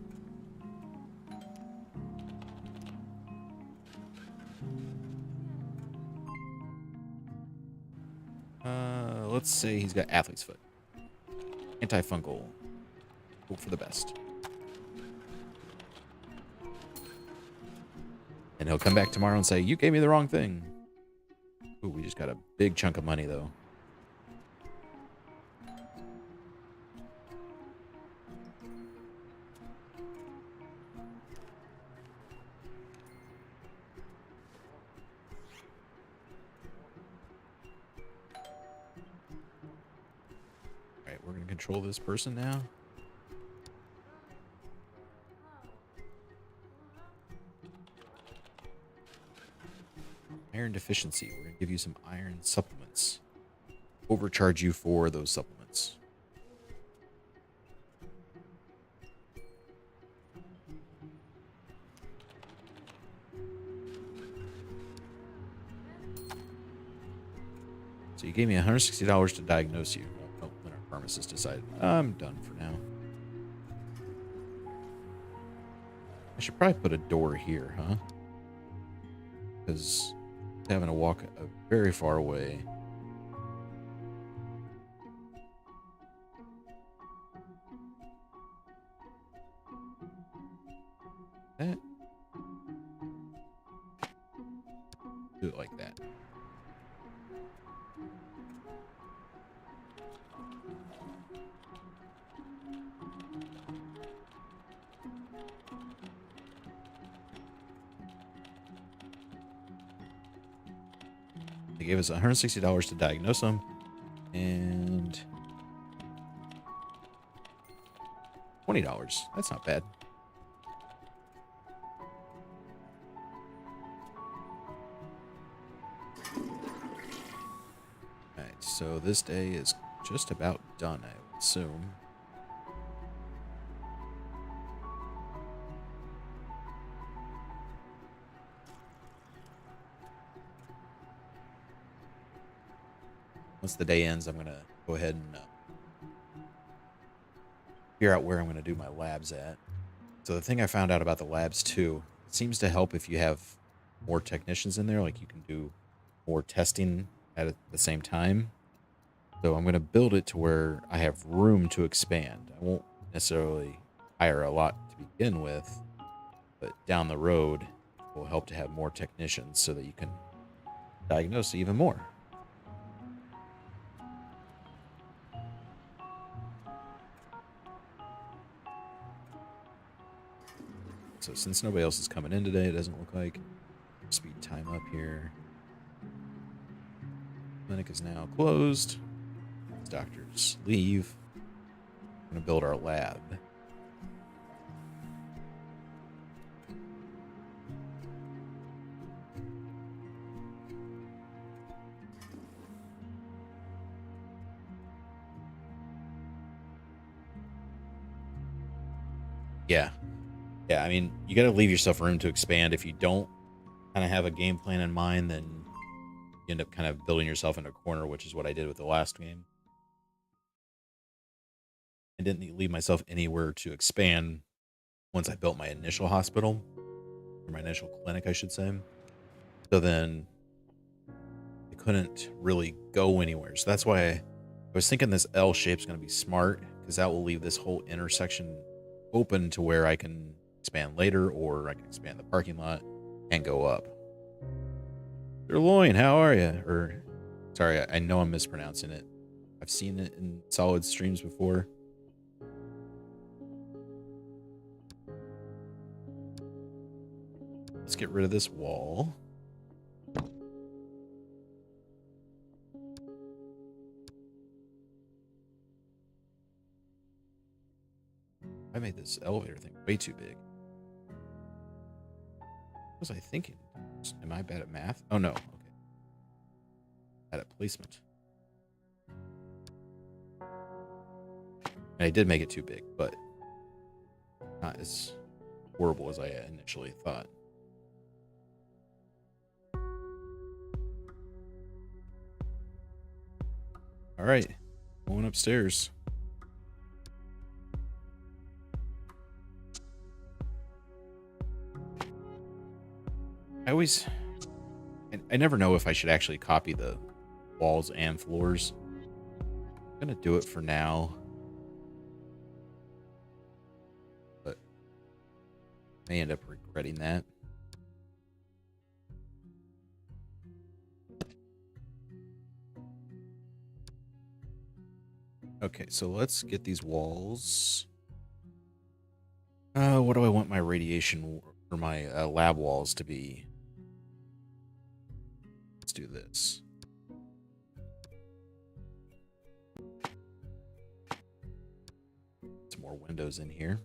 Let's say he's got athlete's foot. Antifungal. Hope for the best. And he'll come back tomorrow and say, you gave me the wrong thing. Ooh, we just got a big chunk of money, though. Alright, we're going to control this person now. Iron deficiency. We're going to give you some iron supplements. Overcharge you for those supplements. So you gave me $160 to diagnose you. Oh, then our pharmacist decided, I'm done for now. I should probably put a door here, huh? Because having to walk very far away. That. Do it like that. They gave us $160 to diagnose him, and $20. That's not bad. Alright, so this day is just about done, I would assume. Once the day ends, I'm going to go ahead and figure out where I'm going to do my labs at. So the thing I found out about the labs, too, it seems to help if you have more technicians in there. Like, you can do more testing at the same time. So I'm going to build it to where I have room to expand. I won't necessarily hire a lot to begin with, but down the road, it will help to have more technicians so that you can diagnose even more. So since nobody else is coming in today, it doesn't look like. Speed time up here. Clinic is now closed. Doctors leave. I'm going to build our lab. Yeah. Yeah, I mean, you got to leave yourself room to expand. If you don't kind of have a game plan in mind, then you end up kind of building yourself in a corner, which is what I did with the last game. I didn't leave myself anywhere to expand once I built my initial hospital, or my initial clinic, I should say. So then I couldn't really go anywhere. So that's why I was thinking this L shape is going to be smart, because that will leave this whole intersection open to where I can expand later, or I can expand the parking lot and go up. Sirloin, how are you? Or, sorry, I know I'm mispronouncing it. I've seen it in solid streams before. Let's get rid of this wall. I made this elevator thing way too big. What was I thinking? Am I bad at math? Oh, no. Okay. Bad at placement. And I did make it too big, but not as horrible as I initially thought. All right, going upstairs. I never know if I should actually copy the walls and floors. I'm gonna do it for now, but I may end up regretting that. Okay, so let's get these walls. What do I want my radiation or my lab walls to be? Let's do this. Some more windows in here.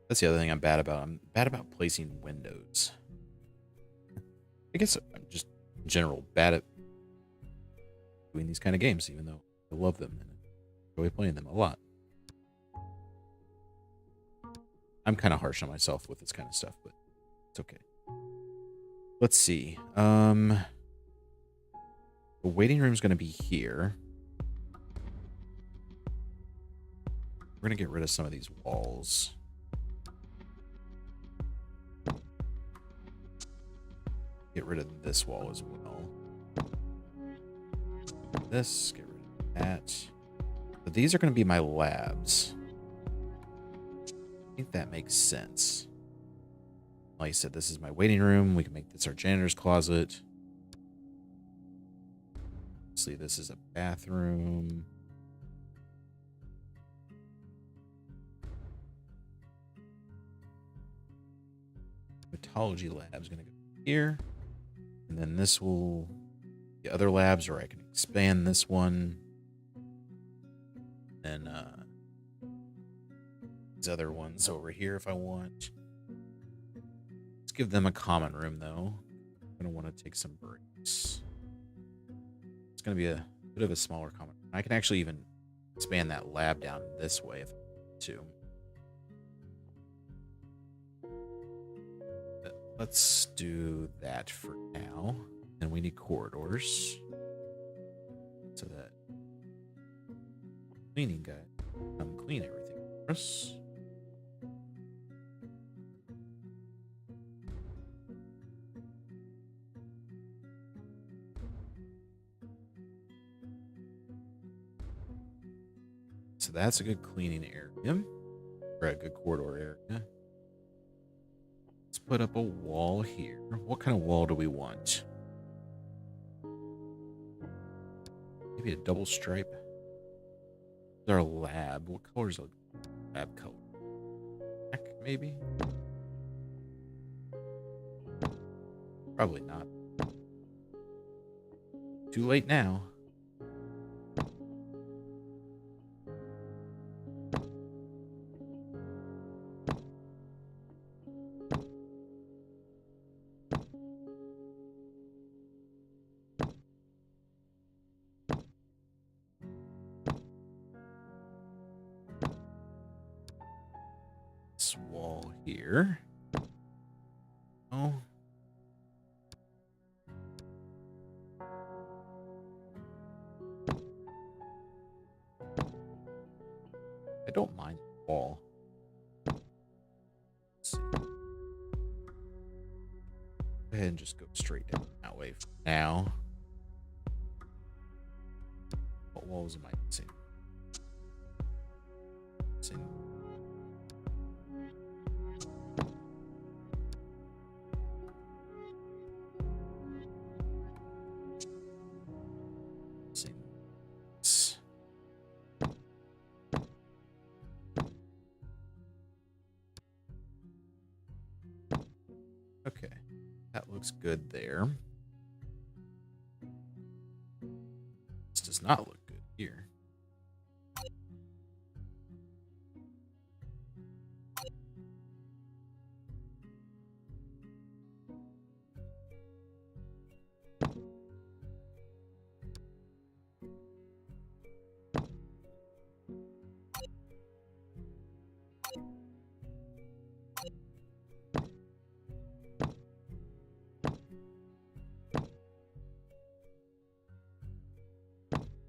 That's the other thing I'm bad about. I'm bad about placing windows. I guess I'm just in general bad at doing these kind of games, even though I love them and enjoy playing them a lot. I'm kind of harsh on myself with this kind of stuff, but it's okay. Let's see. The waiting room is going to be here. We're going to get rid of some of these walls. Get rid of this wall as well. This, get rid of that. So these are going to be my labs. I think that makes sense. Like I said, this is my waiting room. We can make this our janitor's closet. Obviously, this is a bathroom. Pathology lab is going to go here. And then this will be other labs, or I can expand this one. And these other ones over here if I want. Let's give them a common room, though. I'm going to want to take some breaks. It's going to be a bit of a smaller common room. I can actually even expand that lab down this way if I want to. Let's do that for now. And we need corridors. So that cleaning guy come clean everything for us. So that's a good cleaning area. Or a good corridor area. Let's put up a wall here. What kind of wall do we want? Maybe a double stripe. Is our lab? What color is a lab color? Black, maybe? Probably not. Too late now. Wall here. Oh. I don't mind the wall. Let's see. Go ahead and just go straight down that way for now. What walls am I missing? Okay, that looks good there. This does not look good here.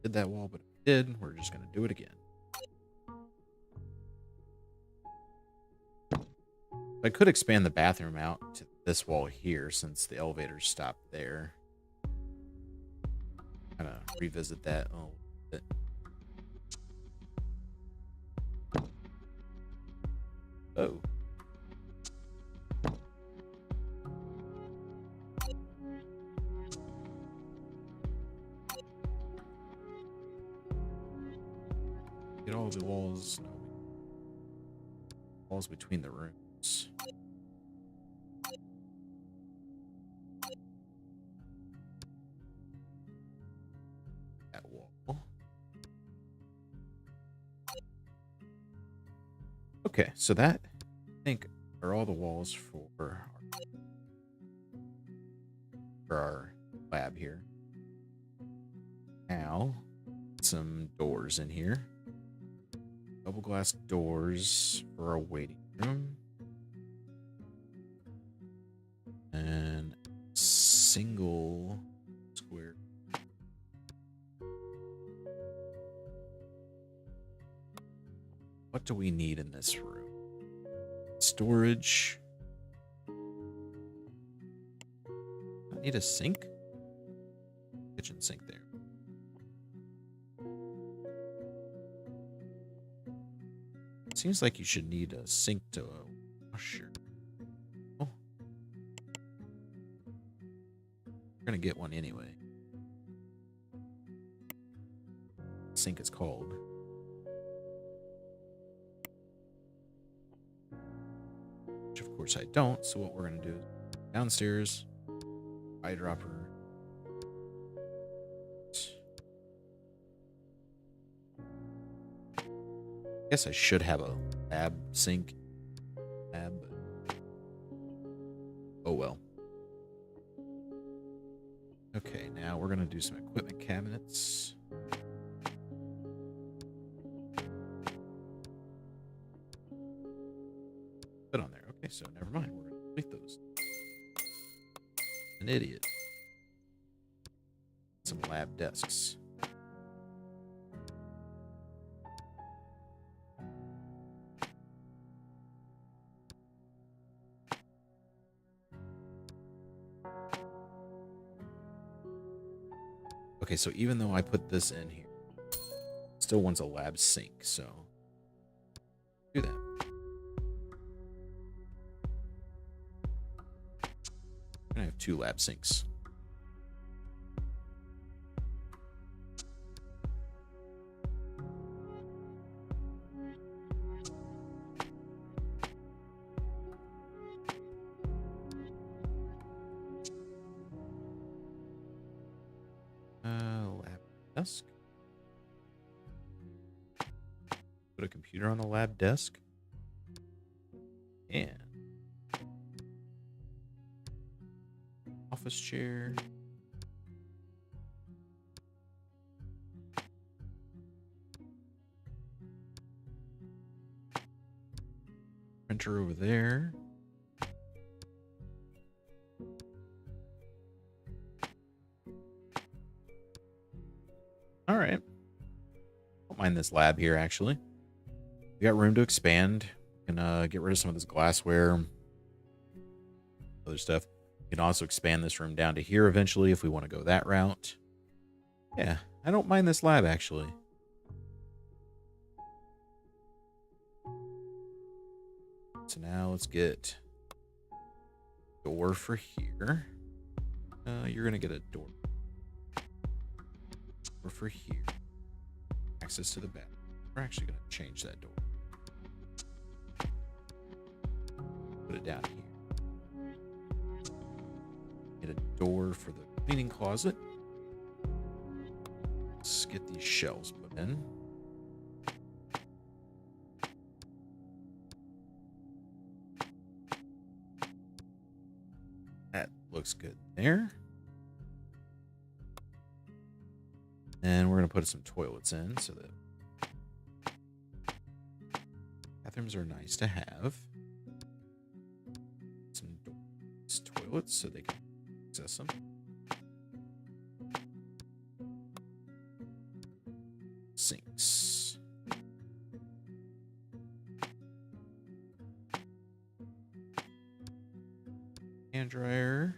did that wall, but if we did, we're just going to do it again. I could expand the bathroom out to this wall here since the elevator stopped there. Kind of revisit that a little bit. Oh. Get all the walls. No. Walls between the rooms. That wall. Okay, so that I think are all the walls for our lab here. Now, some doors in here. Double glass doors for our waiting room. And single square. What do we need in this room? Storage. I need a sink. Kitchen sink there. Seems like you should need a sink to wash your. Oh. We're gonna get one anyway. Sink it's called. Which of course I don't, so what we're gonna do is downstairs, eyedropper. I guess I should have a lab sink. Lab. Oh well. Okay, now we're gonna do some equipment cabinets. Put on there. Okay, so never mind. We're gonna delete those. An idiot. Some lab desks. Okay, so even though I put this in here, it still wants a lab sink, so do that. I'm gonna have 2 lab sinks. Lab desk. Put a computer on the lab desk. And office chair. Printer over there. All right. Don't mind this lab here, actually. We got room to expand. We can get rid of some of this glassware. Other stuff. We can also expand this room down to here eventually if we want to go that route. Yeah, I don't mind this lab, actually. So now let's get a door for here. You're going to get a door. Or for here. Access to the bathroom. We're actually going to change that door. Put it down here. Get a door for the cleaning closet. Let's get these shelves put in. That looks good there. And we're going to put some toilets in so that bathrooms are nice to have. Some toilets so they can access them. hand dryer.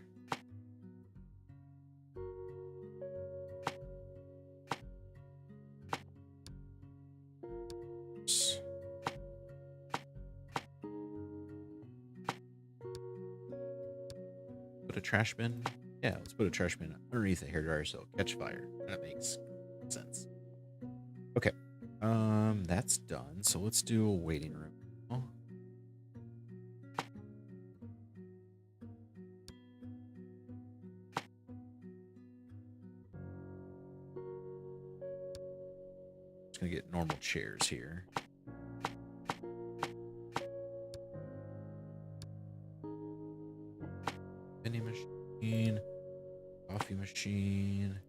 Put a trash bin. Yeah, let's put a trash bin underneath the hairdryer so it'll catch fire. That makes sense. Okay. That's done. So let's do a waiting room. Oh. Just gonna get normal chairs here. Vending machine, coffee machine,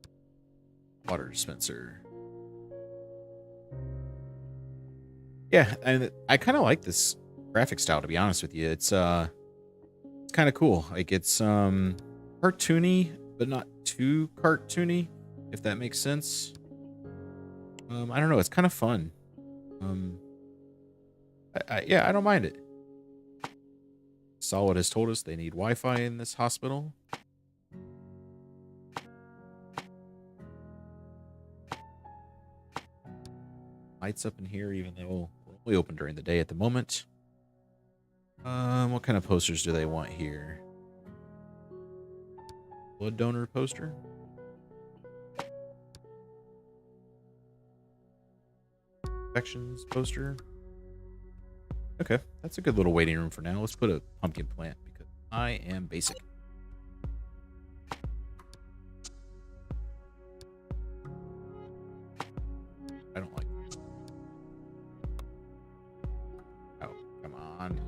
water dispenser. Yeah, and I kind of like this graphic style, to be honest with you. It's kind of cool. Like it's cartoony, but not too cartoony, if that makes sense. I don't know. It's kind of fun. Yeah, I don't mind it. Solid has told us they need Wi-Fi in this hospital. Lights up in here, even though we're only open during the day at the moment. What kind of posters do they want here? Blood donor poster? Infections poster? Okay, that's a good little waiting room for now. Let's put a pumpkin plant because I am basic. I don't like it. Oh, come on.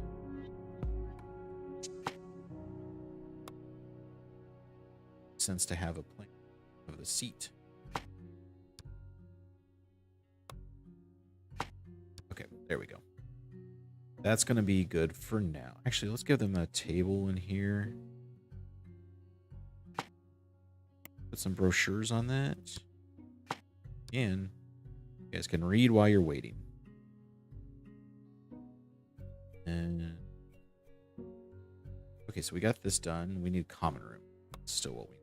Makes sense to have a plant of the seat. Okay, there we go. That's going to be good for now. Actually, let's give them a table in here. Put some brochures on that. And you guys can read while you're waiting. And okay, so we got this done. We need common room. That's still what we need.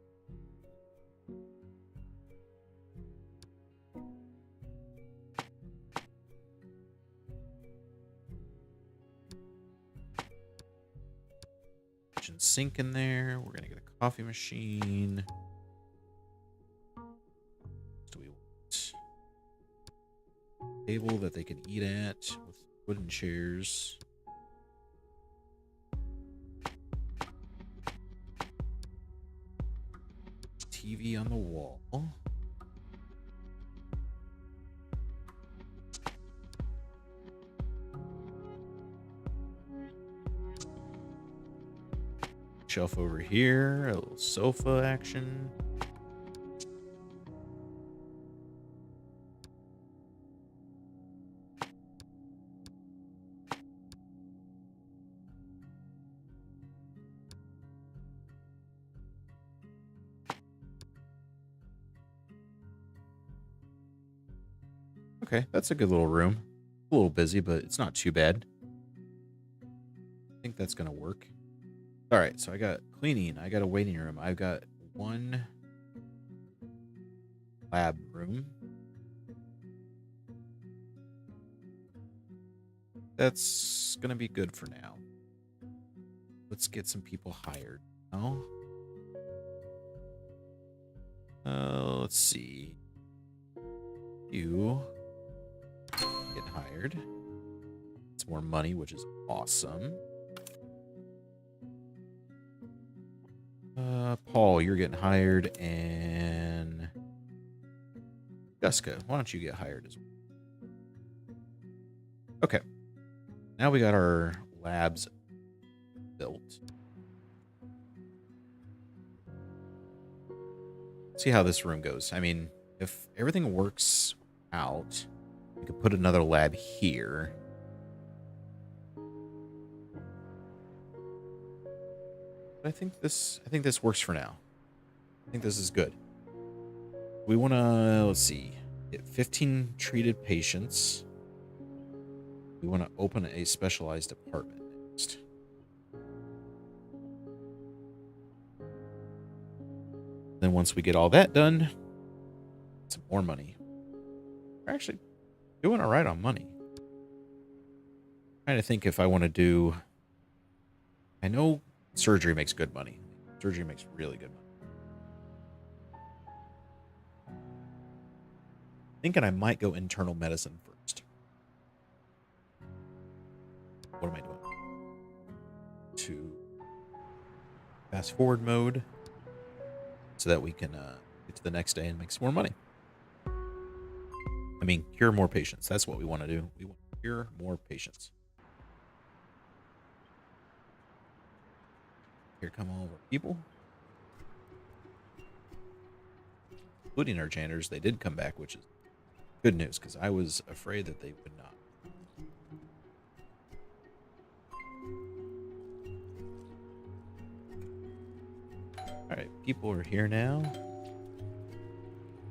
Kitchen sink in there. We're gonna get a coffee machine. What do we want? Table that they can eat at with wooden chairs. TV on the wall. Shelf over here, a little sofa action. Okay, that's a good little room. A little busy, but it's not too bad. I think that's gonna work. All right, so I got cleaning. I got a waiting room. I've got one lab room. That's going to be good for now. Let's get some people hired. Oh. Let's see. You get hired. It's more money, which is awesome. Paul, you're getting hired, and Jessica, why don't you get hired as well? Okay. Now we got our labs built. See how this room goes. I mean, if everything works out, we could put another lab here. But I think this works for now. I think this is good. We want to, let's see, get 15 treated patients. We want to open a specialized department next. then once we get all that done, some more money. We're actually doing all right on money. Trying to think if I want to do... I know surgery makes good money. Surgery makes really good money. Thinking I might go internal medicine first. What am I doing? To fast forward mode so that we can get to the next day and make some more money. I mean, cure more patients. That's what we want to do. We want to cure more patients. Here come all of our people. Including our janitors. They did come back, which is good news, because I was afraid that they would not. Alright, people are here now.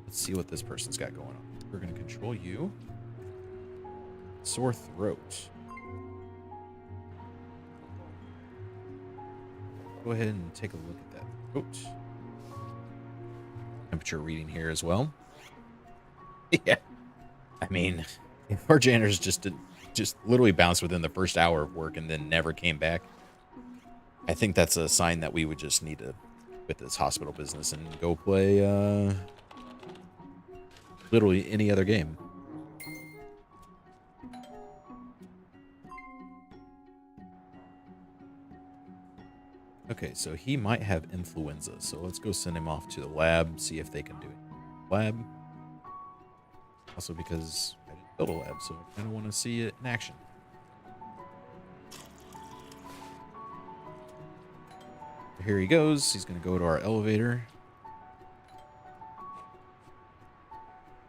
Let's see what this person's got going on. We're going to control you. Sore throat. Go ahead and take a look at that throat. Temperature reading here as well. Yeah. I mean, if our janitors just literally bounced within the first hour of work and then never came back, I think that's a sign that we would just need to quit this hospital business and go play literally any other game. Okay, so he might have influenza, so let's go send him off to the lab, see if they can do it. Lab. Also because I didn't build a lab, so I kind of want to see it in action. Here he goes. He's going to go to our elevator.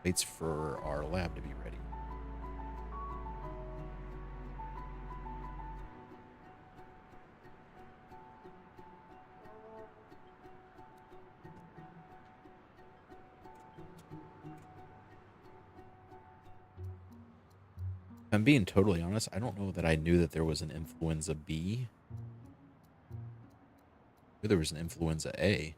Waits for our lab to be ready. If I'm being totally honest, I don't know that I knew that there was an influenza B. I knew there was an influenza A.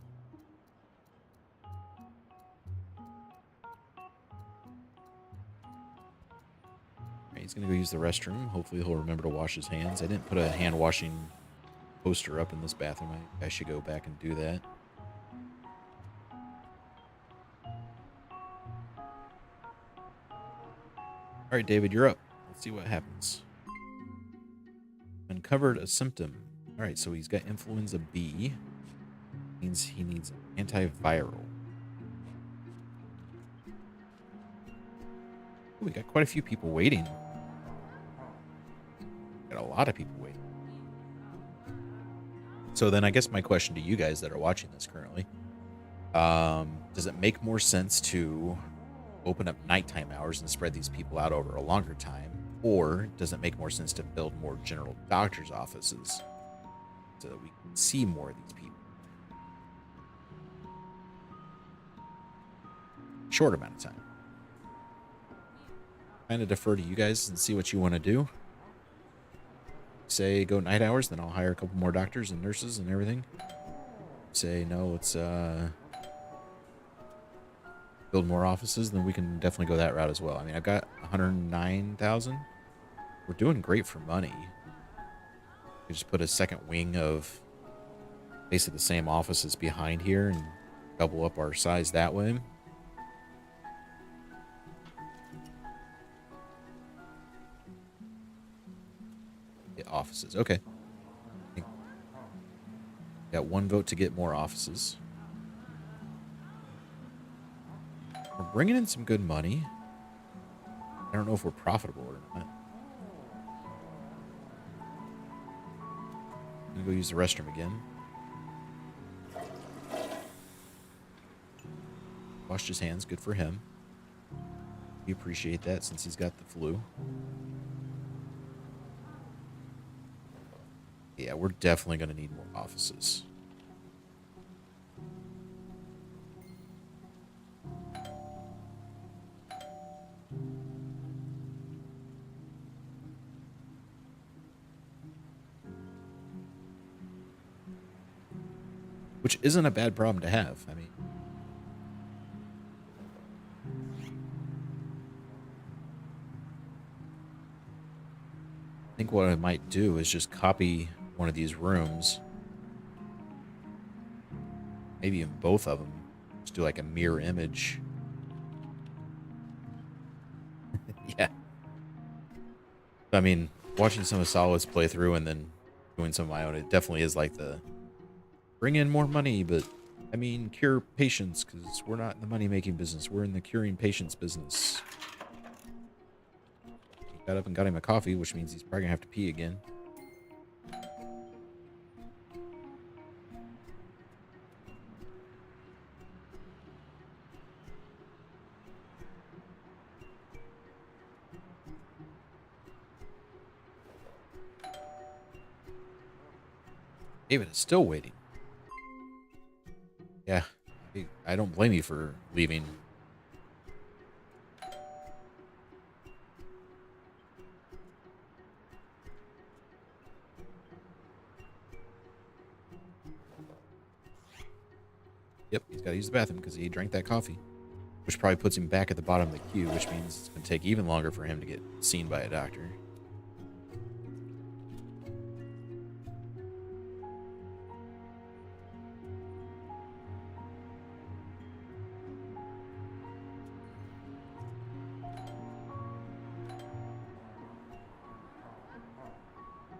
He's going to go use the restroom. Hopefully he'll remember to wash his hands. I didn't put a hand washing poster up in this bathroom. I should go back and do that. All right, David, you're up. Let's see what happens. Uncovered a symptom. All right, so he's got influenza B. Means he needs an antiviral. Ooh, we got quite a few people waiting. Got a lot of people waiting. So then I guess my question to you guys that are watching this currently, does it make more sense to open up nighttime hours and spread these people out over a longer time? Or does it make more sense to build more general doctor's offices so that we can see more of these people? Short amount of time. Kind of defer to you guys and see what you want to do. Say go night hours, then I'll hire a couple more doctors and nurses and everything. Say no, let's build more offices, then we can definitely go that route as well. I mean, I've got 109,000. We're doing great for money. We just put a second wing of basically the same offices behind here and double up our size that way. Get offices. Okay. Got one vote to get more offices. We're bringing in some good money. I don't know if we're profitable or not. I'm gonna go use the restroom again. Washed his hands. Good for him. We appreciate that since he's got the flu. Yeah, we're definitely going to need more offices. Which isn't a bad problem to have. I mean, what I might do is just copy one of these rooms. Maybe even both of them. Just do like a mirror image. Yeah. I mean, watching some of Solid's play through and then doing some of my own, it definitely is like the bring in more money, but I mean, cure patients, because we're not in the money-making business. We're in the curing patients business. He got up and got him a coffee, which means he's probably going to have to pee again. David is still waiting. Yeah, I don't blame you for leaving. Yep, he's got to use the bathroom because he drank that coffee, which probably puts him back at the bottom of the queue, which means it's going to take even longer for him to get seen by a doctor.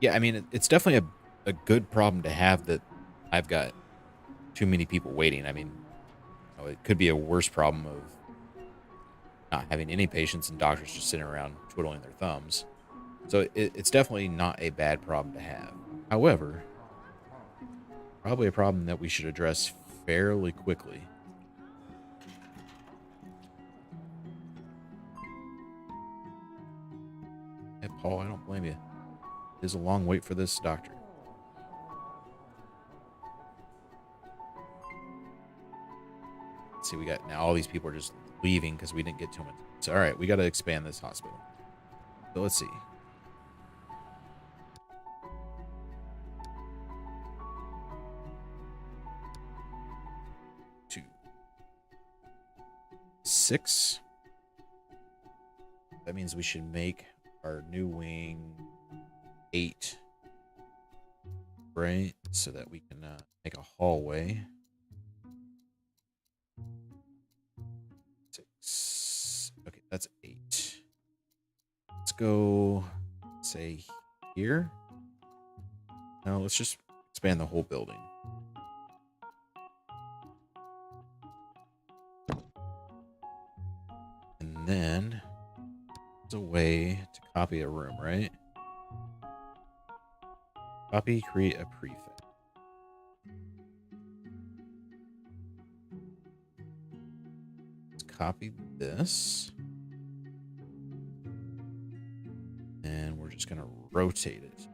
Yeah, I mean, it's definitely a good problem to have that I've got too many people waiting. I mean, you know, it could be a worse problem of not having any patients and doctors just sitting around twiddling their thumbs. So it's definitely not a bad problem to have. However, probably a problem that we should address fairly quickly. Hey, Paul, I don't blame you. It is a long wait for this doctor. Let's see, we got now all these people are just leaving because we didn't get too much. So, all right, we got to expand this hospital. So let's see. 2, 6. That means we should make our new wing 8, right? So that we can make a hallway. 6. Okay, that's 8. Let's go, say, here. No, let's just expand the whole building. And then there's a way to copy a room, right? Copy, create a prefix. Let's copy this. And we're just going to rotate it.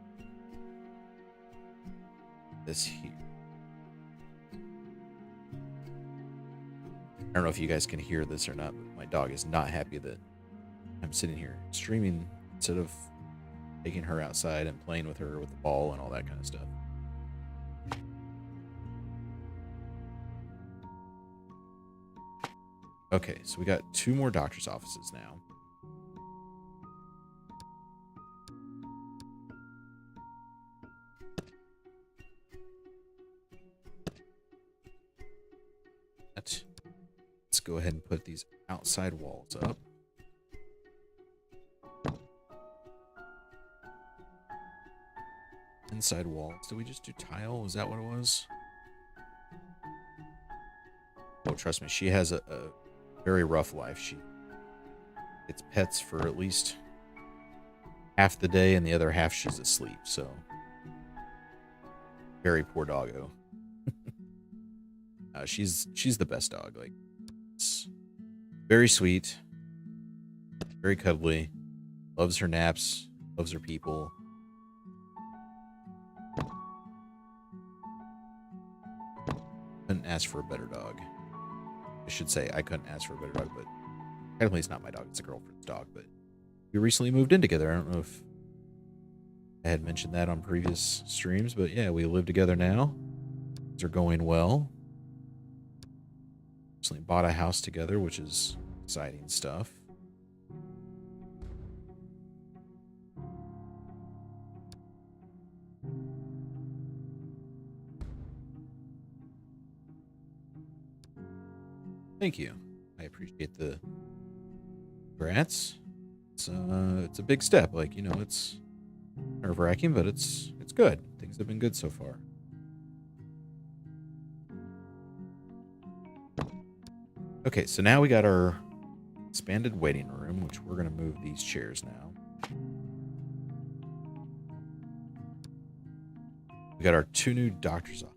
This here. I don't know if you guys can hear this or not, but my dog is not happy that I'm sitting here streaming instead of taking her outside and playing with her with the ball and all that kind of stuff. Okay, so we got 2 more doctor's offices now. Let's go ahead and put these outside walls up. Inside walls. Did we just do tile? Was that what it was? Oh, trust me, she has a very rough life. She gets pets for at least half the day, and the other half she's asleep. So, very poor doggo. She's the best dog. Like, it's very sweet, very cuddly, loves her naps, loves her people. Couldn't ask for a better dog. I should say I couldn't ask for a better dog, but technically it's not my dog, it's a girlfriend's dog. But we recently moved in together. I don't know if I had mentioned that on previous streams, but yeah, we live together now. Things are going well. Recently bought a house together, which is exciting stuff. Thank you. I appreciate the congrats. It's a big step. Like, you know, it's nerve-wracking, but it's good. Things have been good so far. Okay, so now we got our expanded waiting room, which we're going to move these chairs now. We got our 2 new doctors' office.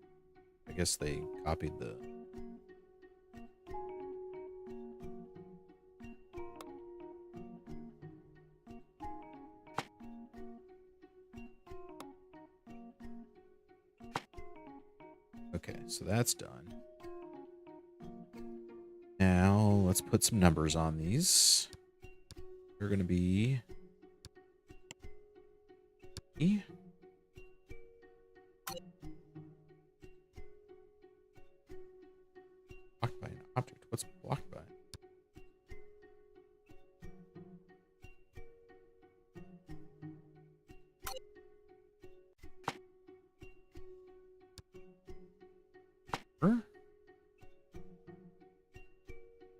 I guess they copied the... Okay, so that's done. Now, let's put some numbers on these. They're going to be... Blocked by an object. What's blocked by?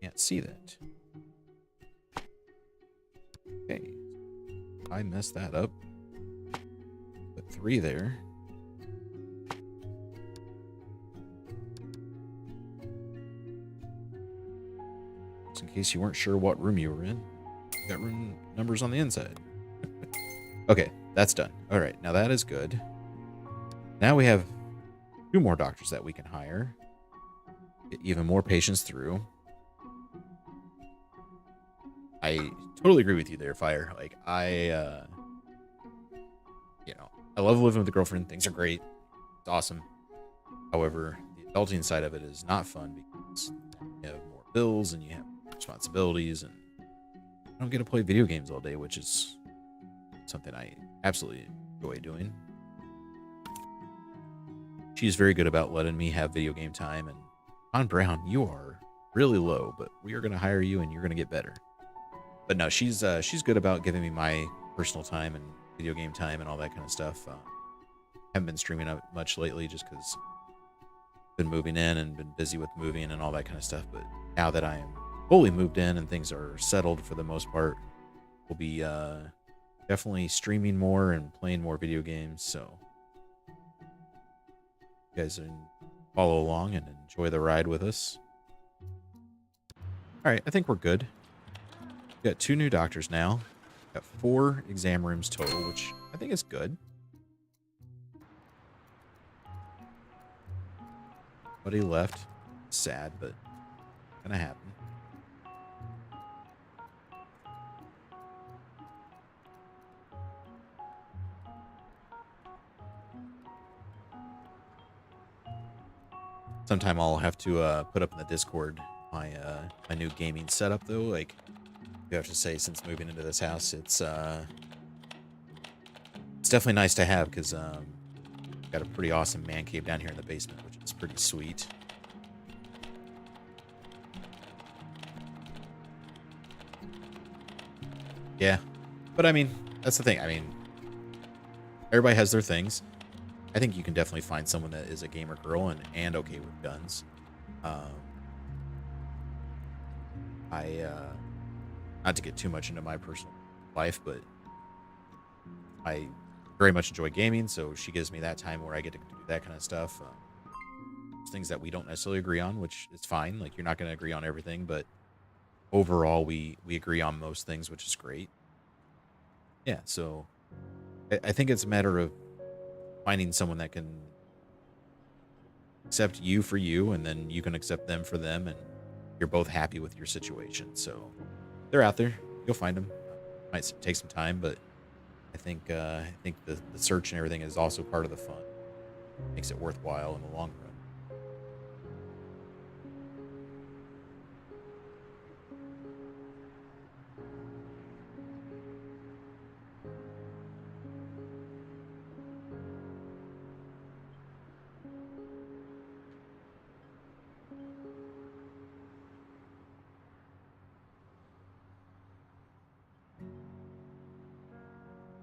Can't see that. Okay. I messed that up. Put 3 there. Just in case you weren't sure what room you were in. You got room numbers on the inside. Okay, that's done. All right, now that is good. Now we have 2 more doctors that we can hire. Get even more patients through. I totally agree with you there, Fire. Like, I love living with a girlfriend. Things are great. It's awesome. However, the adulting side of it is not fun because you have more bills and you have responsibilities, and I don't get to play video games all day, which is something I absolutely enjoy doing. She's very good about letting me have video game time, and Con Brown, you are really low, but we are going to hire you and you're going to get better. But no, she's good about giving me my personal time and video game time and all that kind of stuff. Haven't been streaming up much lately just because I've been moving in and been busy with moving and all that kind of stuff. But now that I am fully moved in and things are settled for the most part, we'll be definitely streaming more and playing more video games. So you guys can follow along and enjoy the ride with us. All right, I think we're good. Got 2 new doctors now. Got 4 exam rooms total, which I think is good. Buddy left. Sad, but gonna happen. Sometime I'll have to put up in the Discord my my new gaming setup though. Like, I have to say, since moving into this house, it's definitely nice to have because got a pretty awesome man cave down here in the basement, which is pretty sweet. Yeah, but I mean, that's the thing. I mean, everybody has their things. I think you can definitely find someone that is a gamer girl and okay with guns. Not to get too much into my personal life, but I very much enjoy gaming, so she gives me that time where I get to do that kind of stuff. Things that we don't necessarily agree on, which is fine. Like, you're not going to agree on everything, but overall, we agree on most things, which is great. Yeah, so I think it's a matter of finding someone that can accept you for you, and then you can accept them for them, and you're both happy with your situation. So they're out there. You'll find them. Might take some time, but I think the search and everything is also part of the fun. Makes it worthwhile in the long run.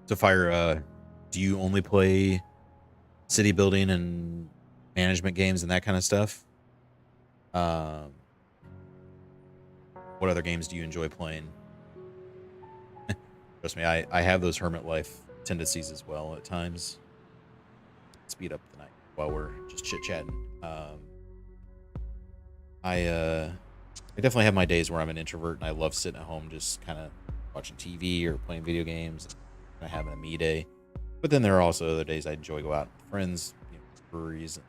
So, Fire, do you only play city building and management games and that kind of stuff? what other games do you enjoy playing? Trust me, I have those hermit life tendencies as well at times. Speed up the night while we're just chit chatting. I definitely have my days where I'm an introvert and I love sitting at home just kind of watching TV or playing video games, kind of having a me day. But then there are also other days I enjoy go out with friends, breweries, and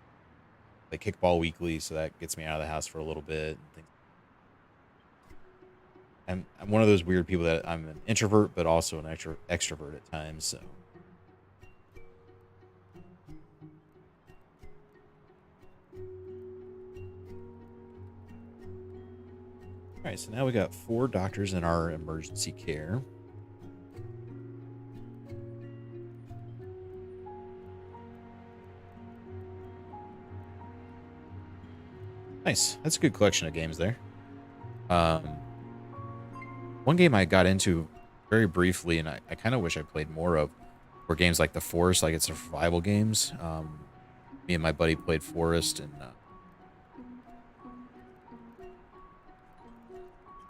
play kickball weekly, so that gets me out of the house for a little bit. I'm one of those weird people that I'm an introvert, but also an extrovert at times. So. All right, so now we got 4 doctors in our emergency care. Nice. That's a good collection of games there. One game I got into very briefly, and I kind of wish I played more of, were games like The Forest, like it's survival games. Me and my buddy played Forest, and the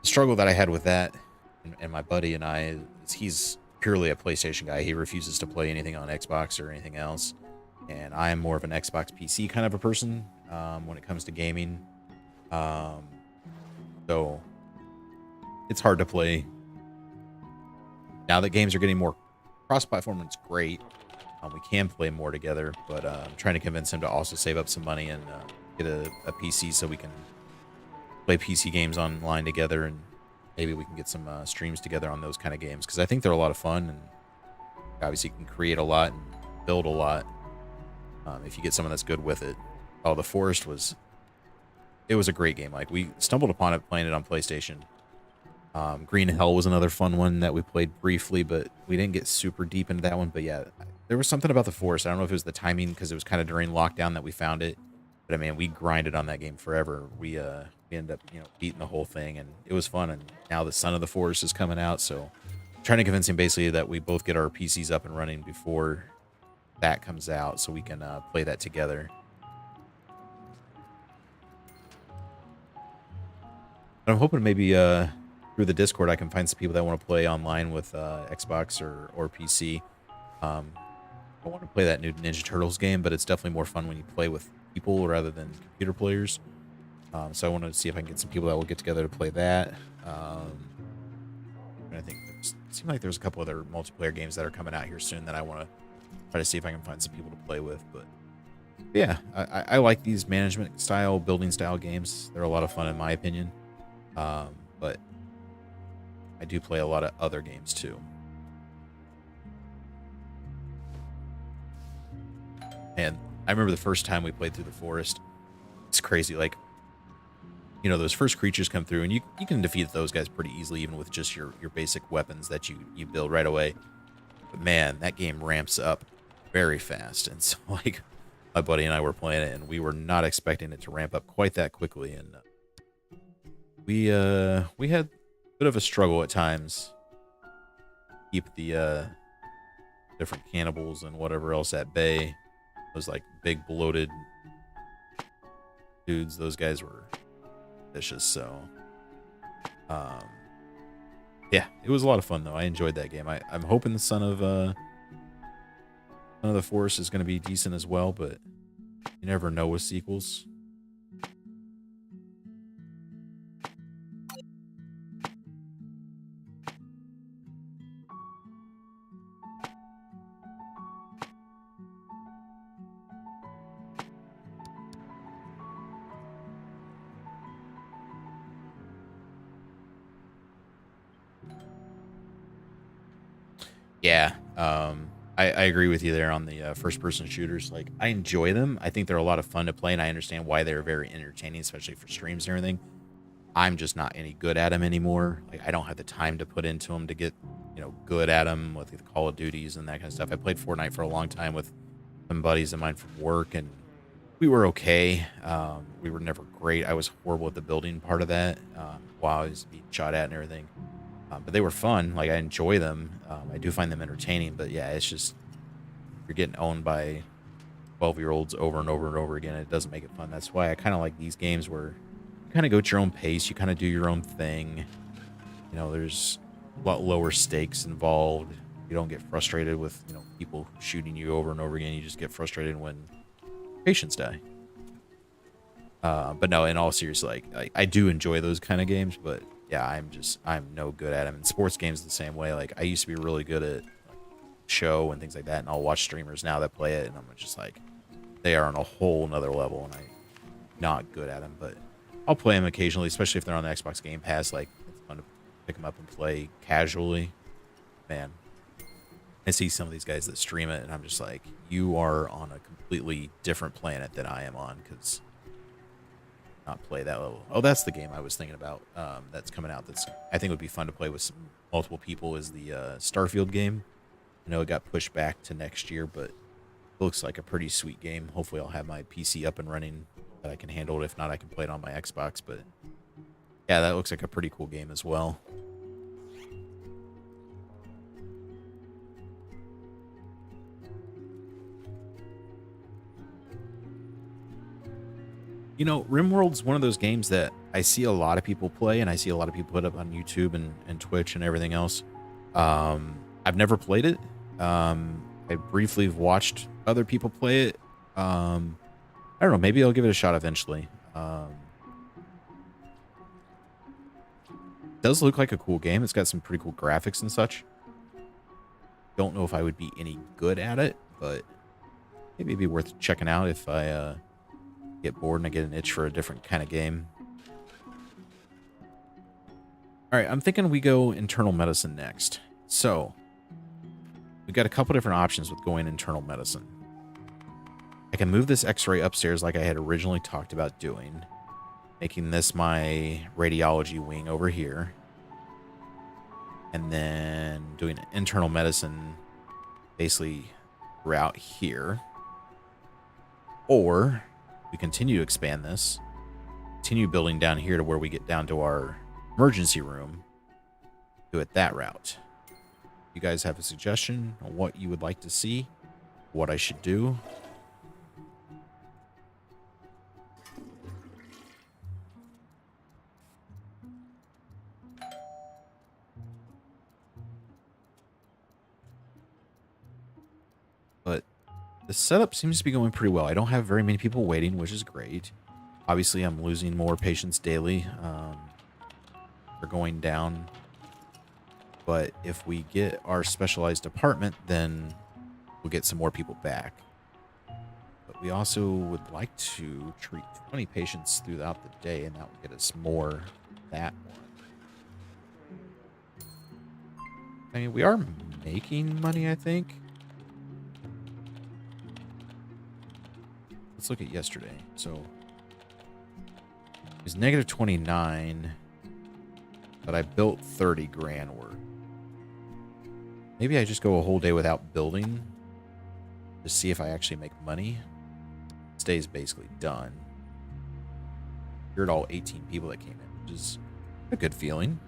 struggle that I had with that, and my buddy and I, is he's purely a PlayStation guy. He refuses to play anything on Xbox or anything else, and I'm more of an Xbox PC kind of a person when it comes to gaming. So it's hard to play. Now that games are getting more cross-platform, it's great. We can play more together, but I'm trying to convince him to also save up some money and get a PC so we can play PC games online together, and maybe we can get some streams together on those kind of games, because I think they're a lot of fun, and obviously you can create a lot and build a lot if you get someone that's good with it. Oh, The Forest was a great game. Like, we stumbled upon it playing it on PlayStation. Green Hell was another fun one that we played briefly, but we didn't get super deep into that one. But yeah, there was something about The Forest. I don't know if it was the timing, because it was kind of during lockdown that we found it. But I mean, we grinded on that game forever. We ended up, beating the whole thing, and it was fun. And now the Son of the Forest is coming out, so I'm trying to convince him basically that we both get our PCs up and running before that comes out, so we can play that together. But I'm hoping maybe through the Discord I can find some people that want to play online with Xbox or PC. I want to play that new Ninja Turtles game, but it's definitely more fun when you play with people rather than computer players. So I want to see if I can get some people that will get together to play that. And I think it seems like there's a couple other multiplayer games that are coming out here soon that I want to try to see if I can find some people to play with. But yeah, I like these management style, building style games. They're a lot of fun in my opinion. But I do play a lot of other games too. And I remember the first time we played through The Forest. It's crazy. Like, those first creatures come through, and you can defeat those guys pretty easily, even with just your basic weapons that you build right away. But man, that game ramps up very fast. And so, like, my buddy and I were playing it, and we were not expecting it to ramp up quite that quickly. And we had a bit of a struggle at times. Keep the different cannibals and whatever else at bay. Those like big bloated dudes, those guys were vicious. So yeah, it was a lot of fun though. I enjoyed that game. I'm hoping the Son of the Forest is going to be decent as well, but you never know with sequels. Yeah, I agree with you there on the first-person shooters. Like, I enjoy them. I think they're a lot of fun to play, and I understand why they're very entertaining, especially for streams and everything. I'm just not any good at them anymore. Like, I don't have the time to put into them to get, good at them with the Call of Duties and that kind of stuff. I played Fortnite for a long time with some buddies of mine from work, and we were okay. We were never great. I was horrible at the building part of that while I was being shot at and everything. But they were fun. Like, I enjoy them. I do find them entertaining. But yeah, it's just you're getting owned by 12-year-olds over and over and over again. It doesn't make it fun. That's why I kind of like these games where you kind of go at your own pace. You kind of do your own thing. You know, there's a lot lower stakes involved. You don't get frustrated with, you know, people shooting you over and over again. You just get frustrated when patients die. But no, in all seriousness, like I do enjoy those kind of games, but yeah, I'm no good at them. And sports games the same way. Like I used to be really good at show and things like that, and I'll watch streamers now that play it, and I'm just like, they are on a whole nother level, and I'm not good at them. But I'll play them occasionally, especially if they're on the Xbox Game Pass. Like it's fun to pick them up and play casually. Man, I see some of these guys that stream it, and I'm just like, you are on a completely different planet than I am on, because not play that level. Oh, that's the game I was thinking about. That's coming out. That's I think would be fun to play with some multiple people. Is the Starfield game? I know it got pushed back to next year, but it looks like a pretty sweet game. Hopefully, I'll have my PC up and running that I can handle it. If not, I can play it on my Xbox. But yeah, that looks like a pretty cool game as well. You know, RimWorld's one of those games that I see a lot of people play, and I see a lot of people put up on YouTube and Twitch and everything else. I've never played it. I briefly watched other people play it. I don't know. Maybe I'll give it a shot eventually. It does look like a cool game. It's got some pretty cool graphics and such. Don't know if I would be any good at it, but maybe it'd be worth checking out if I get bored and I get an itch for a different kind of game. All right, I'm thinking we go internal medicine next. So we've got a couple different options with going internal medicine. I can move this x-ray upstairs like I had originally talked about doing, making this my radiology wing over here, and then doing internal medicine basically throughout here. Or we continue to expand this, continue building down here to where we get down to our emergency room, do it that route. You guys have a suggestion on what you would like to see, what I should do? But the setup seems to be going pretty well. I don't have very many people waiting, which is great. Obviously, I'm losing more patients daily. They're going down. But if we get our specialized department, then we'll get some more people back. But we also would like to treat 20 patients throughout the day, and that will get us more that one. I mean, we are making money, I think. Let's look at yesterday. So it was negative 29, but I built 30 grand worth. Maybe I just go a whole day without building to see if I actually make money. This day is basically done. You're at all 18 people that came in, which is a good feeling.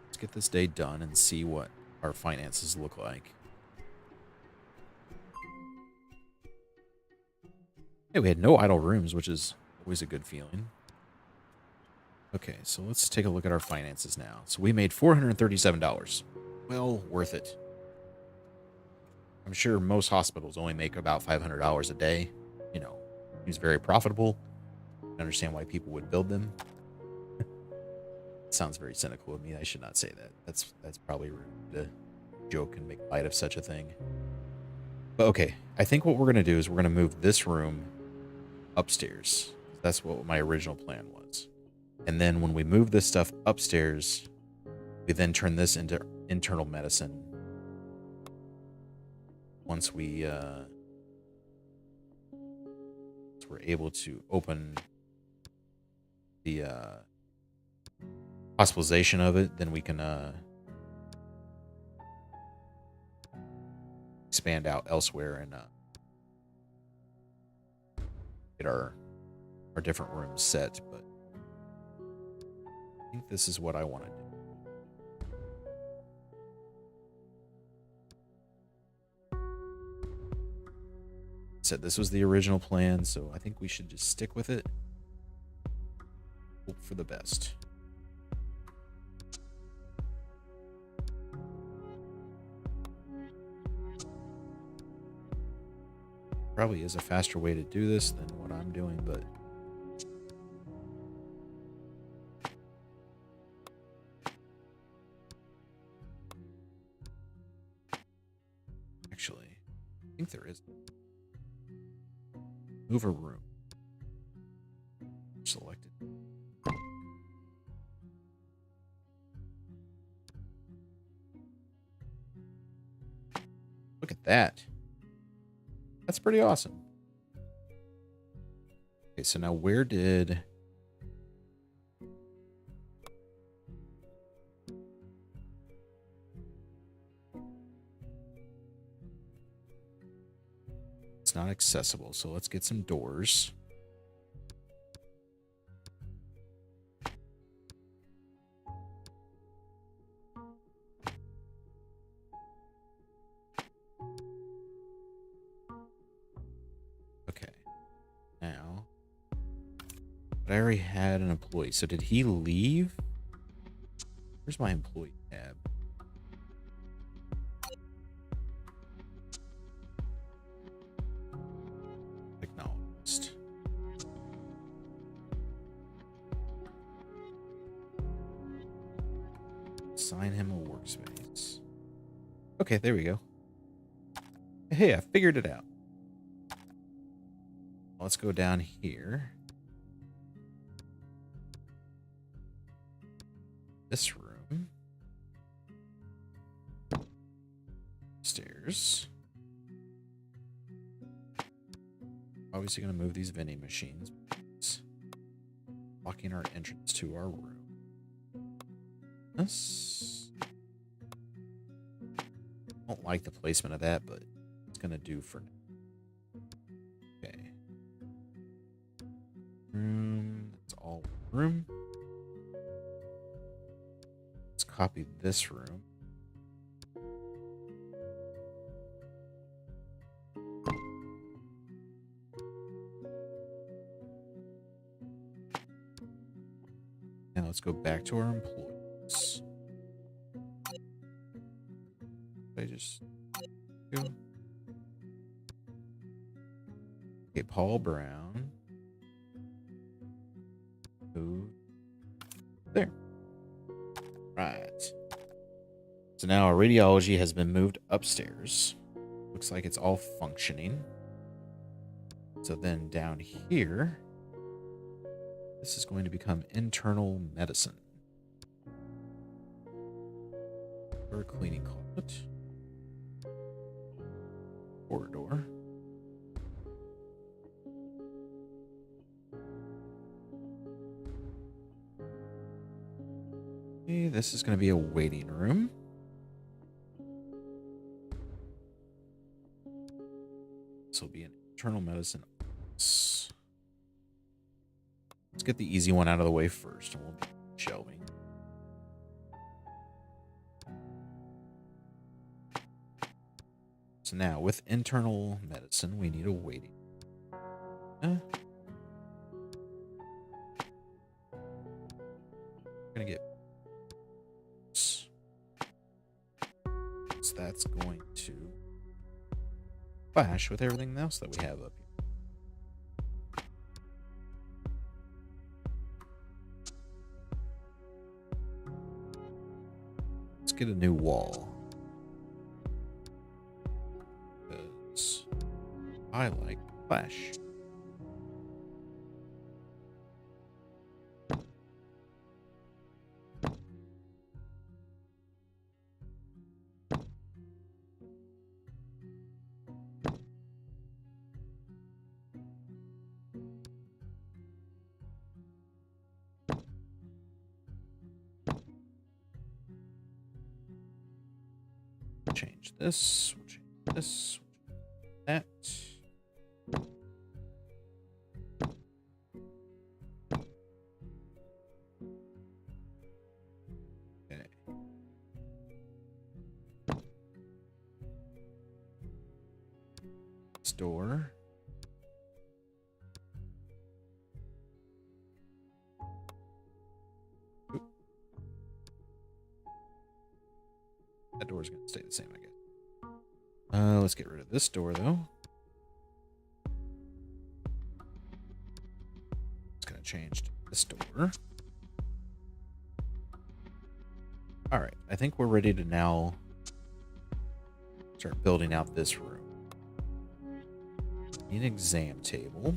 Let's get this day done and see what our finances look like. Hey, we had no idle rooms, which is always a good feeling. Okay, so let's take a look at our finances now. So we made $437. Well, worth it. I'm sure most hospitals only make about $500 a day. You know, it's very profitable. I understand why people would build them. It sounds very cynical of me. I should not say that. That's probably rude to joke and make light of such a thing. But okay, I think what we're going to do is we're going to move this room upstairs. That's what my original plan was. And then when we move this stuff upstairs, we then turn this into internal medicine. Once we're able to open the hospitalization of it, then we can expand out elsewhere and get our different rooms set. But I think this is what I want to do. said, this was the original plan, so I think we should just stick with it. Hope for the best. Probably is a faster way to do this than what I'm doing, but actually, I think there is. Move a room. Selected. Look at that. That's pretty awesome. Okay, so now where did... It's not accessible, so let's get some doors. Okay. Now, but I already had an employee, so did he leave? Where's my employee tab? Acknowledged. Assign him a workspace. Okay, there we go. Hey, I figured it out. Let's go down here. This room. Stairs. Obviously going to move these vending machines. Blocking our entrance to our room. This. I don't like the placement of that, but it's going to do for now. Okay. Room. That's all room. Let's copy this room. And let's go back to our employees. I just go. Okay, Paul Brown. Move there. Right. So now our radiology has been moved upstairs. Looks like it's all functioning. So then down here, this is going to become internal medicine. Or cleaning closet. Corridor. Okay, this is going to be a waiting room. This will be an internal medicine office. Let's get the easy one out of the way first, and we'll do shelving. So now, with internal medicine, we need a waiting. We're gonna get. So that's going to clash with everything else that we have up here. Let's get a new wall. Because I like clash. Change this, we'll change this, we'll change that. Okay. This door. door's going to stay the same, I guess. Let's get rid of this door, though. It's going to change to this door. All right, I think we're ready to now start building out this room. An exam table.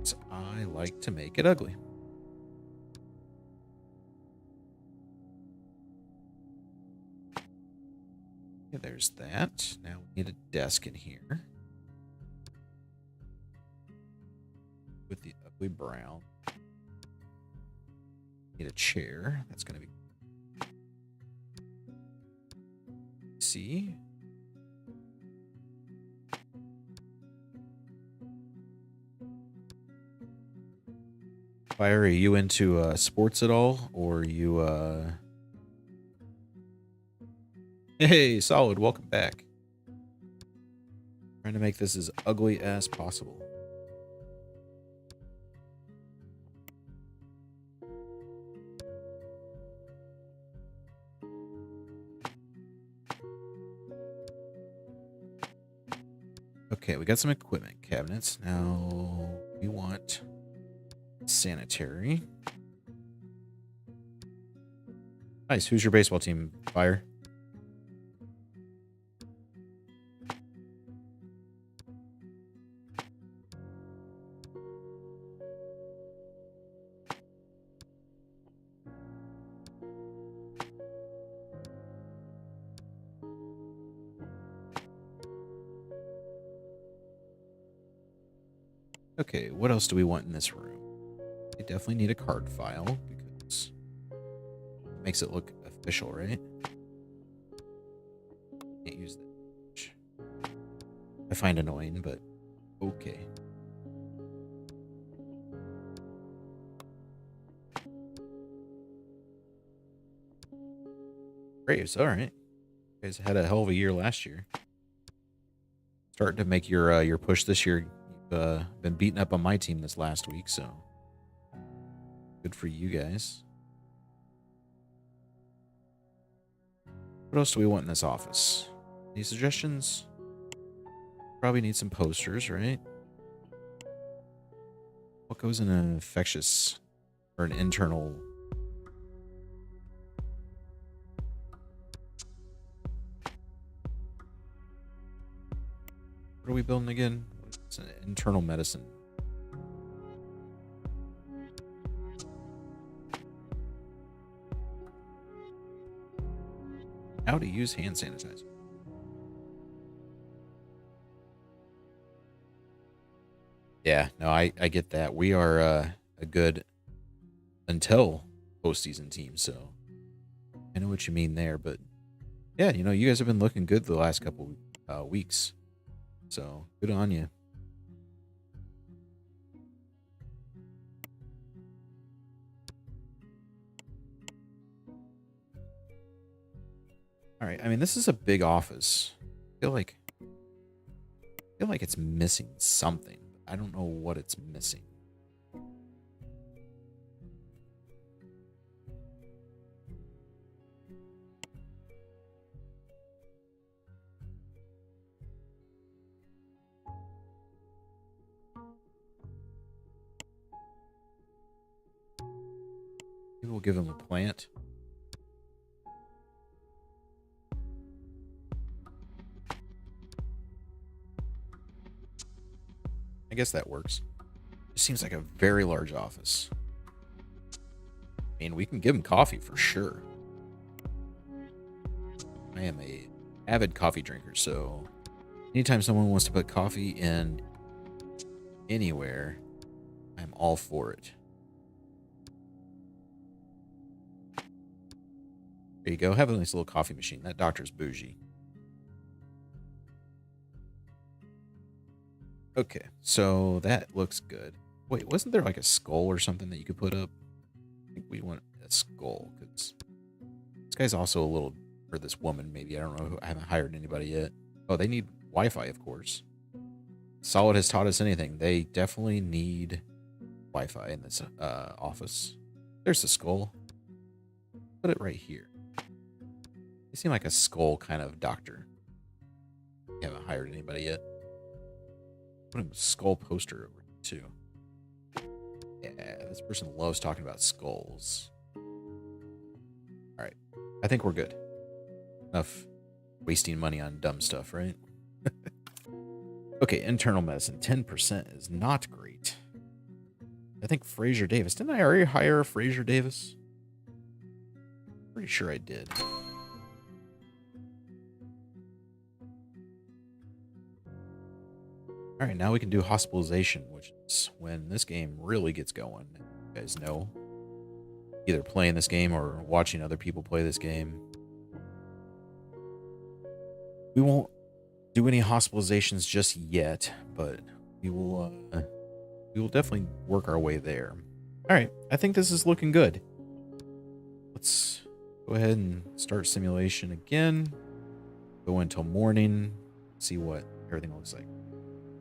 So I like to make it ugly. Okay, there's that. Now we need a desk in here with the ugly brown. Need a chair. That's going to be C. Fire, are you into sports at all? Or are you Hey, Solid, welcome back. Trying to make this as ugly as possible. Okay, we got some equipment cabinets. Now we want sanitary. Nice. Who's your baseball team, Fire? Okay, what else do we want in this room? We definitely need a card file because it makes it look official, right? Can't use that. I find annoying, but okay. Braves, all right. You guys had a hell of a year last year. Starting to make your push this year. You've been beating up on my team this last week, so good for you guys. What else do we want in this office? Any suggestions? Probably need some posters, right? What goes in an infectious or an internal? What are we building again? It's an internal medicine. How to use hand sanitizer. Yeah, no, I get that. We are a good until postseason team, so I know what you mean there. But yeah, you know, you guys have been looking good the last couple weeks, so good on you. All right, I mean, this is a big office. I feel like it's missing something. I don't know what it's missing. Maybe we'll give him a plant. I guess that works. It seems like a very large office. I mean, we can give him coffee for sure. I am a avid coffee drinker, so anytime someone wants to put coffee in anywhere, I'm all for it. There you go. Have a nice little coffee machine. That doctor's bougie. Okay, so that looks good. Wait, wasn't there like a skull or something that you could put up? I think we want a skull because this guy's also a little, or this woman maybe. I don't know. I haven't hired anybody yet. Oh, they need Wi-Fi, of course. Solid has taught us anything. They definitely need Wi-Fi in this office. There's the skull. Put it right here. You seem like a skull kind of doctor. You haven't hired anybody yet. Put a skull poster over here too. Yeah, this person loves talking about skulls. All right, I think we're good. Enough wasting money on dumb stuff, right? Okay, internal medicine, 10% is not great. I think Fraser Davis. Didn't I already hire Fraser Davis? Pretty sure I did. All right, now we can do hospitalization, which is when this game really gets going. You guys know, either playing this game or watching other people play this game. We won't do any hospitalizations just yet, but we will definitely work our way there. All right, I think this is looking good. Let's go ahead and start simulation again. Go until morning, see what everything looks like.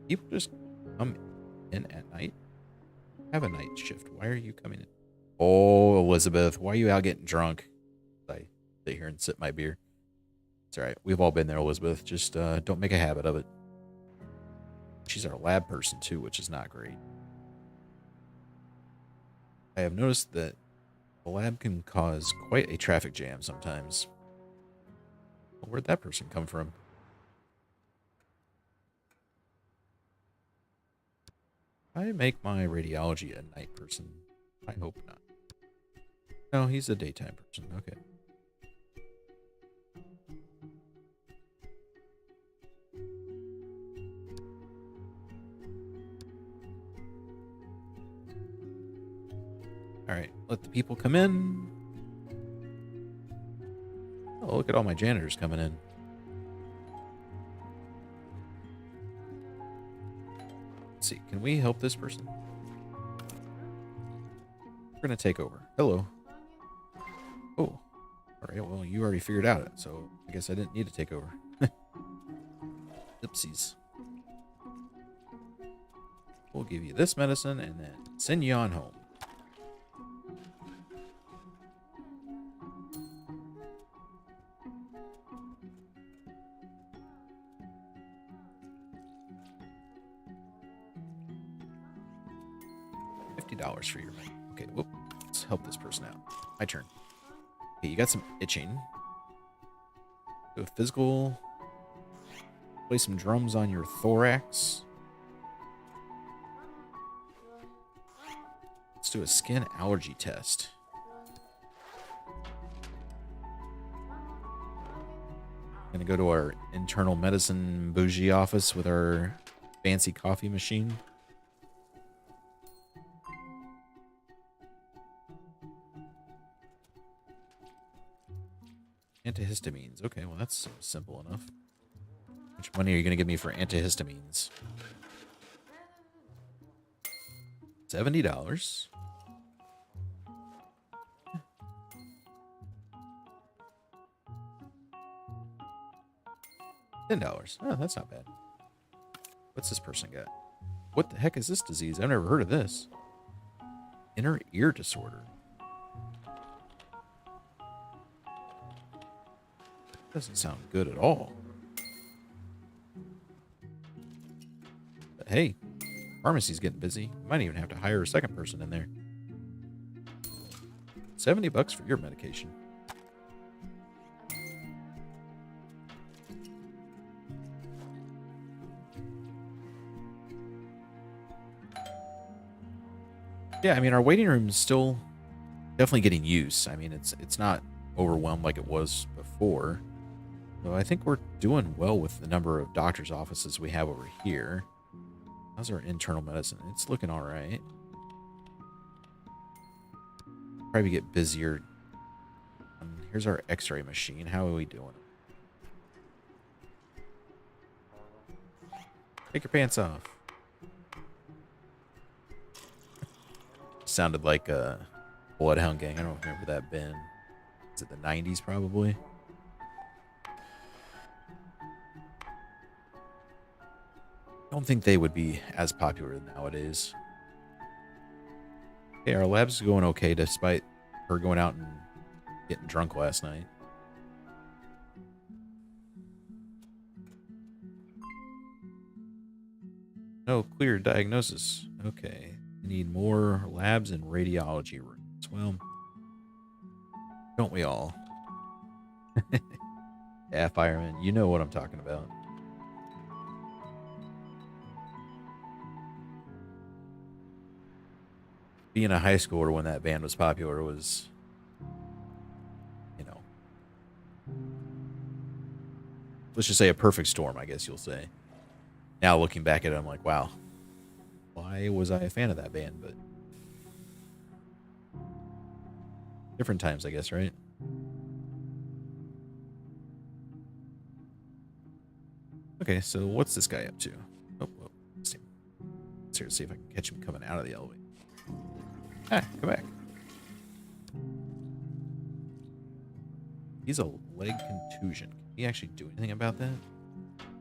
People just come in at night. Have a night shift. Why are you coming in? Oh, Elizabeth, why are you out getting drunk? I sit here and sip my beer. It's all right. We've all been there, Elizabeth. Just don't make a habit of it. She's our lab person, too, which is not great. I have noticed that the lab can cause quite a traffic jam sometimes. Well, where'd that person come from? I make my radiology a night person. I hope not. No, he's a daytime person. Okay. All right, let the people come in. Oh, look at all my janitors coming in. Let's see, can we help this person? We're gonna take over. Hello. Oh, all right, well, you already figured out it, so I guess I didn't need to take over. Oopsies. We'll give you this medicine and then send you on home. $50 for your money. Okay, whoop. Let's help this person out. My turn. Okay, you got some itching. Do a physical. Play some drums on your thorax. Let's do a skin allergy test. Gonna go to our internal medicine bougie office with our fancy coffee machine. Antihistamines. Okay, well, that's simple enough. How much money are you going to give me for antihistamines? $70. $10. Oh, that's not bad. What's this person got? What the heck is this disease? I've never heard of this. Inner ear disorder. Doesn't sound good at all. But hey, pharmacy's getting busy. Might even have to hire a second person in there. $70 for your medication. Yeah, I mean, our waiting room is still definitely getting use. I mean, it's not overwhelmed like it was before. So I think we're doing well with the number of doctor's offices we have over here. How's our internal medicine? It's looking all right. Probably get busier. Here's our x-ray machine. How are we doing? Take your pants off. Sounded like a Bloodhound Gang. I don't remember that band. Is it the 90s probably? I don't think they would be as popular nowadays. Okay, our lab's going okay despite her going out and getting drunk last night. No clear diagnosis. Okay. We need more labs and radiology rooms. Well, don't we all? Yeah, fireman, you know what I'm talking about. Being a high schooler when that band was popular was, you know, let's just say a perfect storm, I guess you'll say. Now looking back at it, I'm like, wow, why was I a fan of that band? But different times, I guess, right? Okay, so what's this guy up to? Oh, let's see if I can catch him coming out of the elevator. Ah, come back. He's a leg contusion. Can he actually do anything about that?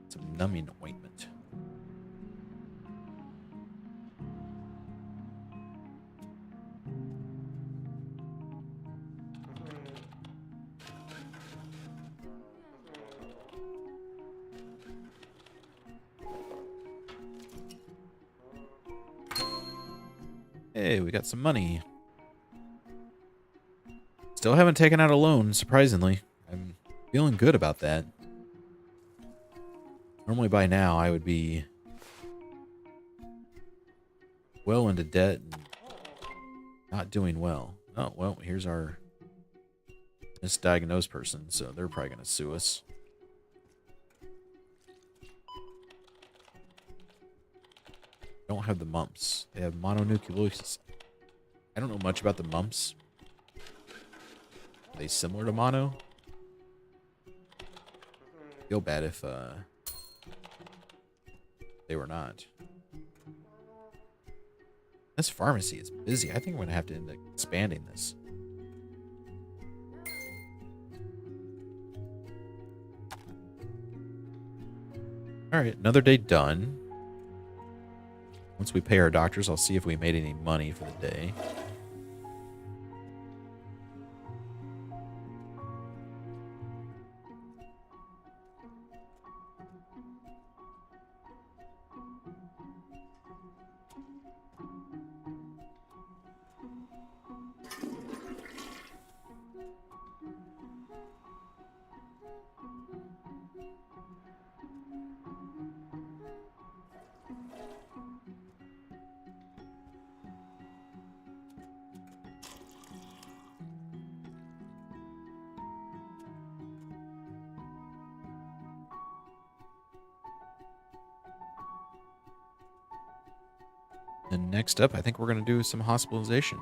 Some numbing ointment. Hey, we got some money. Still haven't taken out a loan, surprisingly. I'm feeling good about that. Normally by now I would be well into debt and not doing well. Oh, well, here's our misdiagnosed person, so they're probably going to sue us. Don't have the mumps. They have mononucleosis. I don't know much about the mumps. Are they similar to mono? I feel bad if they were not. This pharmacy is busy. I think we're going to have to end up expanding this. All right, another day done. Once we pay our doctors, I'll see if we made any money for the day. And next up, I think we're going to do some hospitalization.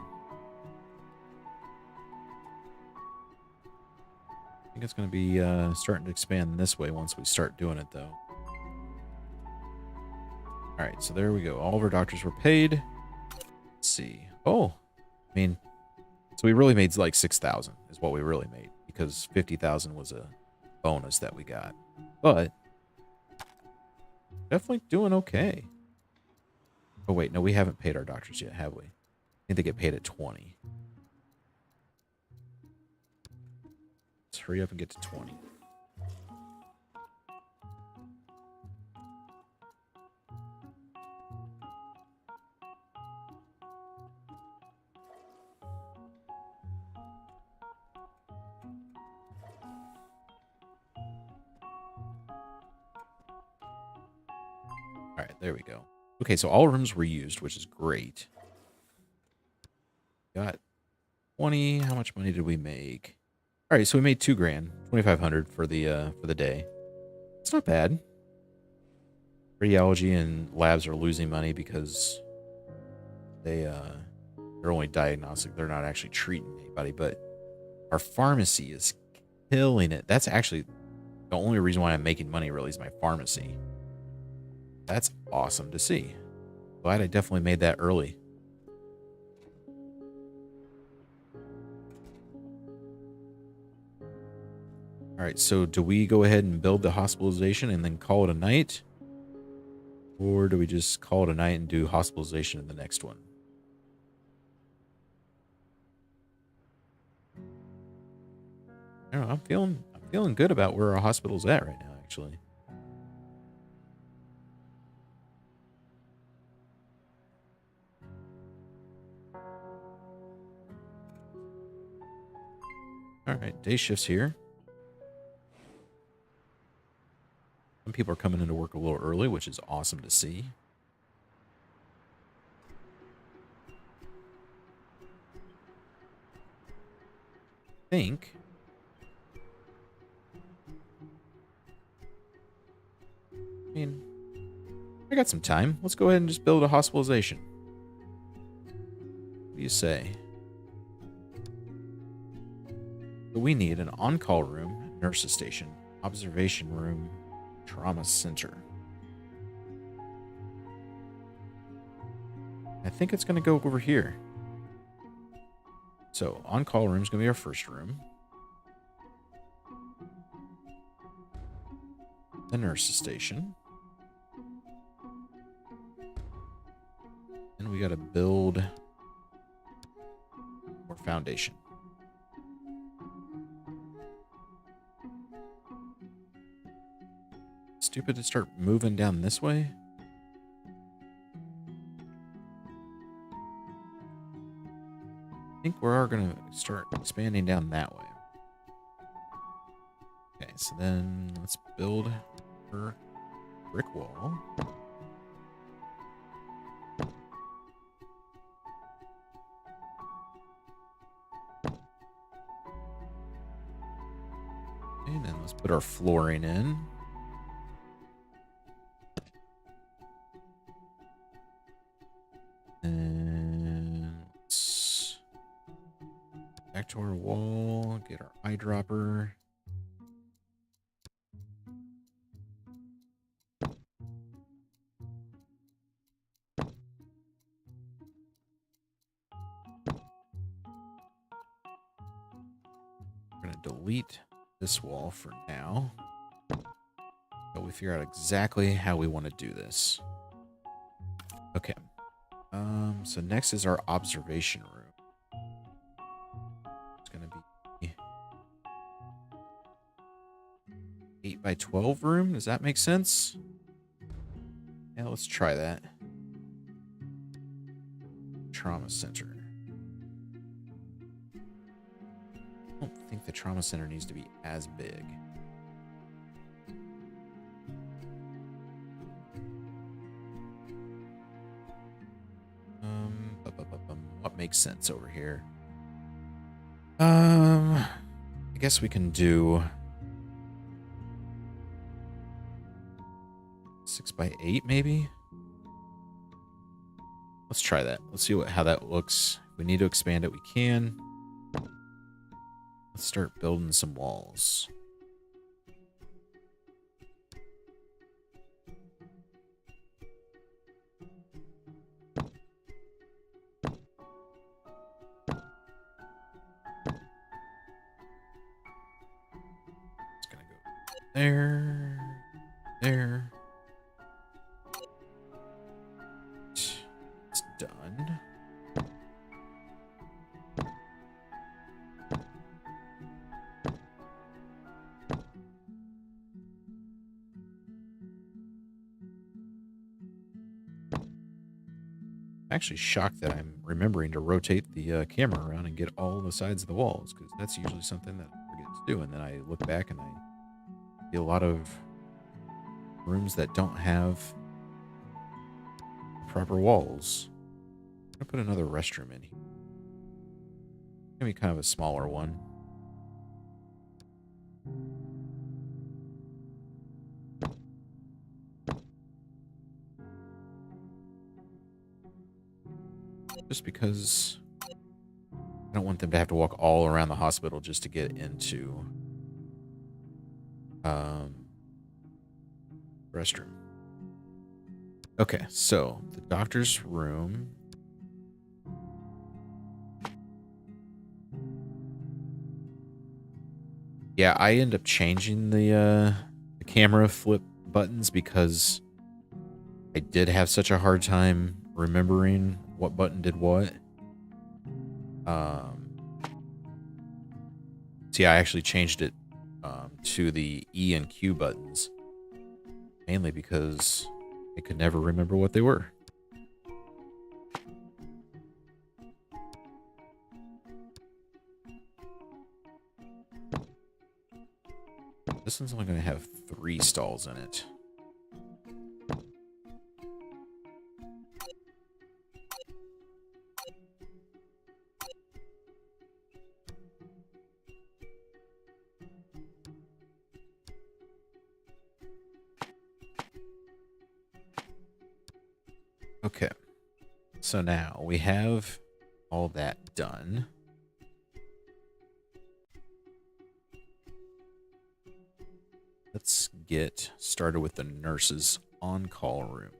I think it's going to be starting to expand this way once we start doing it, though. All right, so there we go. All of our doctors were paid. Let's see. Oh, I mean, so we really made like 6,000 is what we really made, because 50,000 was a bonus that we got. But definitely doing okay. Oh, wait, no, we haven't paid our doctors yet, have we? I think they get paid at 20. Let's hurry up and get to 20. All right, there we go. Okay, so all rooms were used, which is great. Got 20. How much money did we make? All right, so we made $2 grand, 2,500 for the day. It's not bad. Radiology and labs are losing money because they're only diagnostic. They're not actually treating anybody. But our pharmacy is killing it. That's actually the only reason why I'm making money. Really, is my pharmacy. That's awesome to see. Glad I definitely made that early. All right, so do we go ahead and build the hospitalization and then call it a night? Or do we just call it a night and do hospitalization in the next one? I don't know, I'm feeling good about where our hospital's at right now, actually. All right, day shift's here. Some people are coming into work a little early, which is awesome to see. I think I got some time. Let's go ahead and just build a hospitalization. What do you say? So we need an on-call room, nurses station, observation room, trauma center. I think it's going to go over here. So on-call room is going to be our first room. The nurses station. And we got to build more foundation. Stupid to start moving down this way. I think we are going to start expanding down that way. Okay, so then let's build our brick wall. And then let's put our flooring in. And let's back to our wall, get our eyedropper. We're going to delete this wall for now. But we figure out exactly how we want to do this. Okay. So next is our observation room. It's going to be 8 by 12 room. Does that make sense? Yeah, let's try that. Trauma center. I don't think the trauma center needs to be as big. What makes sense over here? I guess we can do 6 by 8 maybe. Let's try that. Let's see how that looks. If we need to expand it, we can. Let's start building some walls. It's gonna go there, there. It's done. Actually shocked that I'm remembering to rotate the camera around and get all the sides of the walls, because that's usually something that I forget to do, and then I look back and I see a lot of rooms that don't have proper walls. I'm gonna put another restroom in here. Maybe kind of a smaller one. Just because I don't want them to have to walk all around the hospital just to get into restroom. Okay, so the doctor's room. Yeah, I end up changing the camera flip buttons because I did have such a hard time remembering what button did what. See, I actually changed it to the E and Q buttons, mainly because I could never remember what they were. This one's only going to have 3 stalls in it. Okay, so now we have all that done. Let's get started with the nurses on-call room.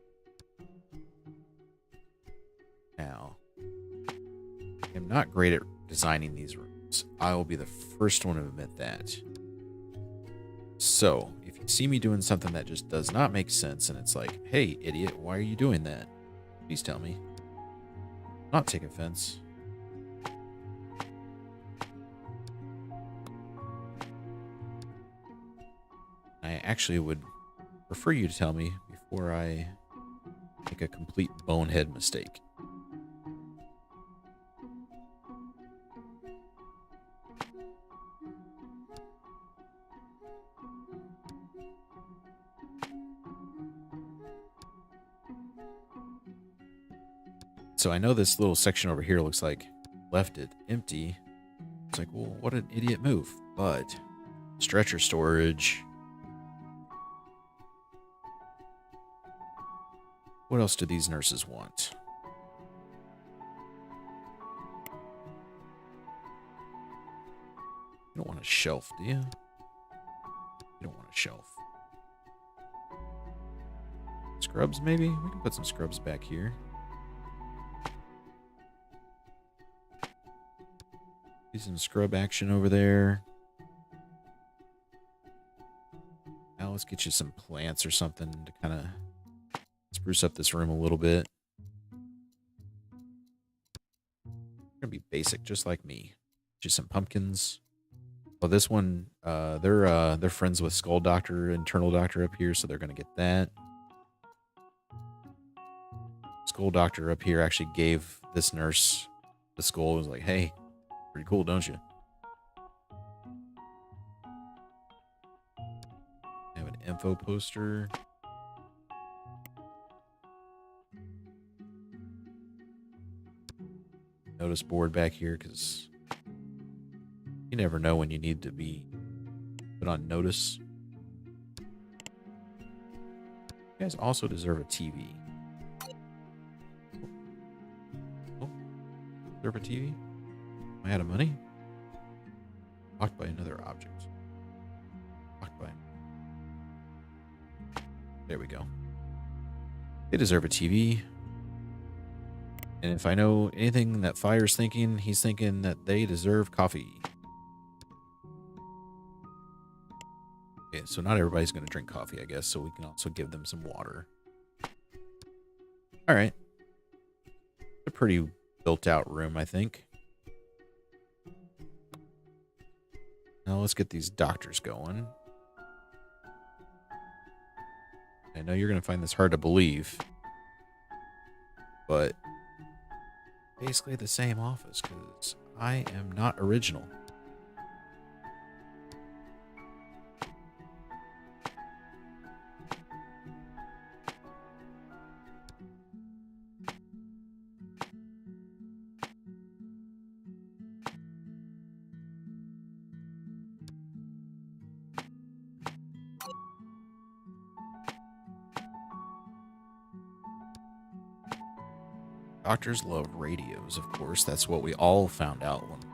Now, I'm not great at designing these rooms. I will be the first one to admit that. So, if you see me doing something that just does not make sense and it's like, hey, idiot, why are you doing that? Please tell me. Not take offense. I actually would prefer you to tell me before I make a complete bonehead mistake. So I know this little section over here looks like left it empty. It's like, well, what an idiot move. But stretcher storage. What else do these nurses want? You don't want a shelf, do you? You don't want a shelf. Scrubs, maybe? We can put some scrubs back here. See some scrub action over there. Now let's get you some plants or something to kind of spruce up this room a little bit. Gonna be basic, just like me. Just some pumpkins. Well, this one, they're friends with Skull Doctor, Internal Doctor up here, so they're gonna get that. Skull Doctor up here actually gave this nurse the skull. It was like, hey, pretty cool, don't you? Have an info poster. Notice board back here, because you never know when you need to be put on notice. You guys also deserve a TV. Oh, deserve a TV? Am I out of money? Blocked by another object. Blocked by. There we go. They deserve a TV. And if I know anything that Fire's thinking, he's thinking that they deserve coffee. Okay, so not everybody's going to drink coffee, I guess, so we can also give them some water. All right. A pretty built-out room, I think. Now let's get these doctors going. I know you're going to find this hard to believe, but basically the same office, because I am not original. Doctors love radios, of course. That's what we all found out when we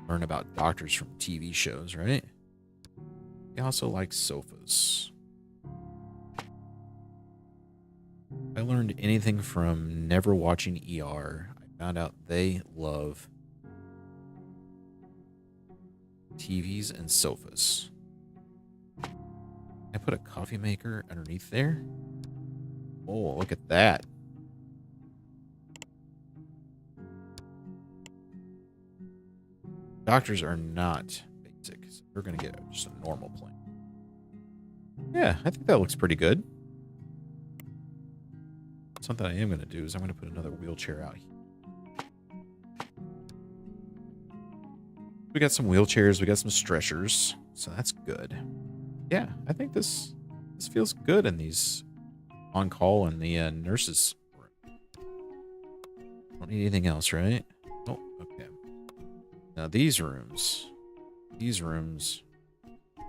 learn about doctors from TV shows, right? They also like sofas. I learned anything from never watching ER. I found out they love TVs and sofas. I put a coffee maker underneath there. Oh, look at that. Doctors are not basic. So we're going to get just a normal plane. Yeah, I think that looks pretty good. Something I am going to do is I'm going to put another wheelchair out here. We got some wheelchairs. We got some stretchers. So that's good. Yeah, I think this feels good in these on-call and the nurses room. Don't need anything else, right? Oh, okay. Now these rooms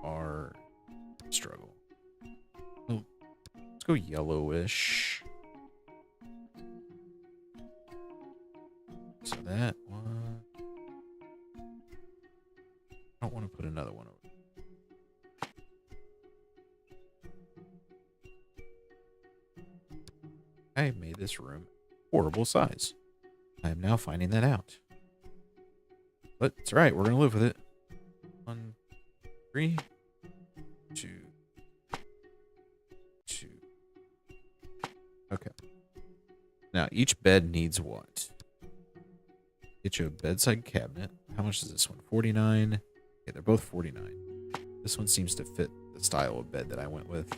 are a struggle. Oh, let's go yellowish. So that one. I don't want to put another one over. I made this room horrible size. I am now finding that out. But it's alright, we're going to live with it. 1, 3, 2, 2. Okay. Now, each bed needs what? Get you a bedside cabinet. How much is this one? 49. Okay, they're both 49. This one seems to fit the style of bed that I went with.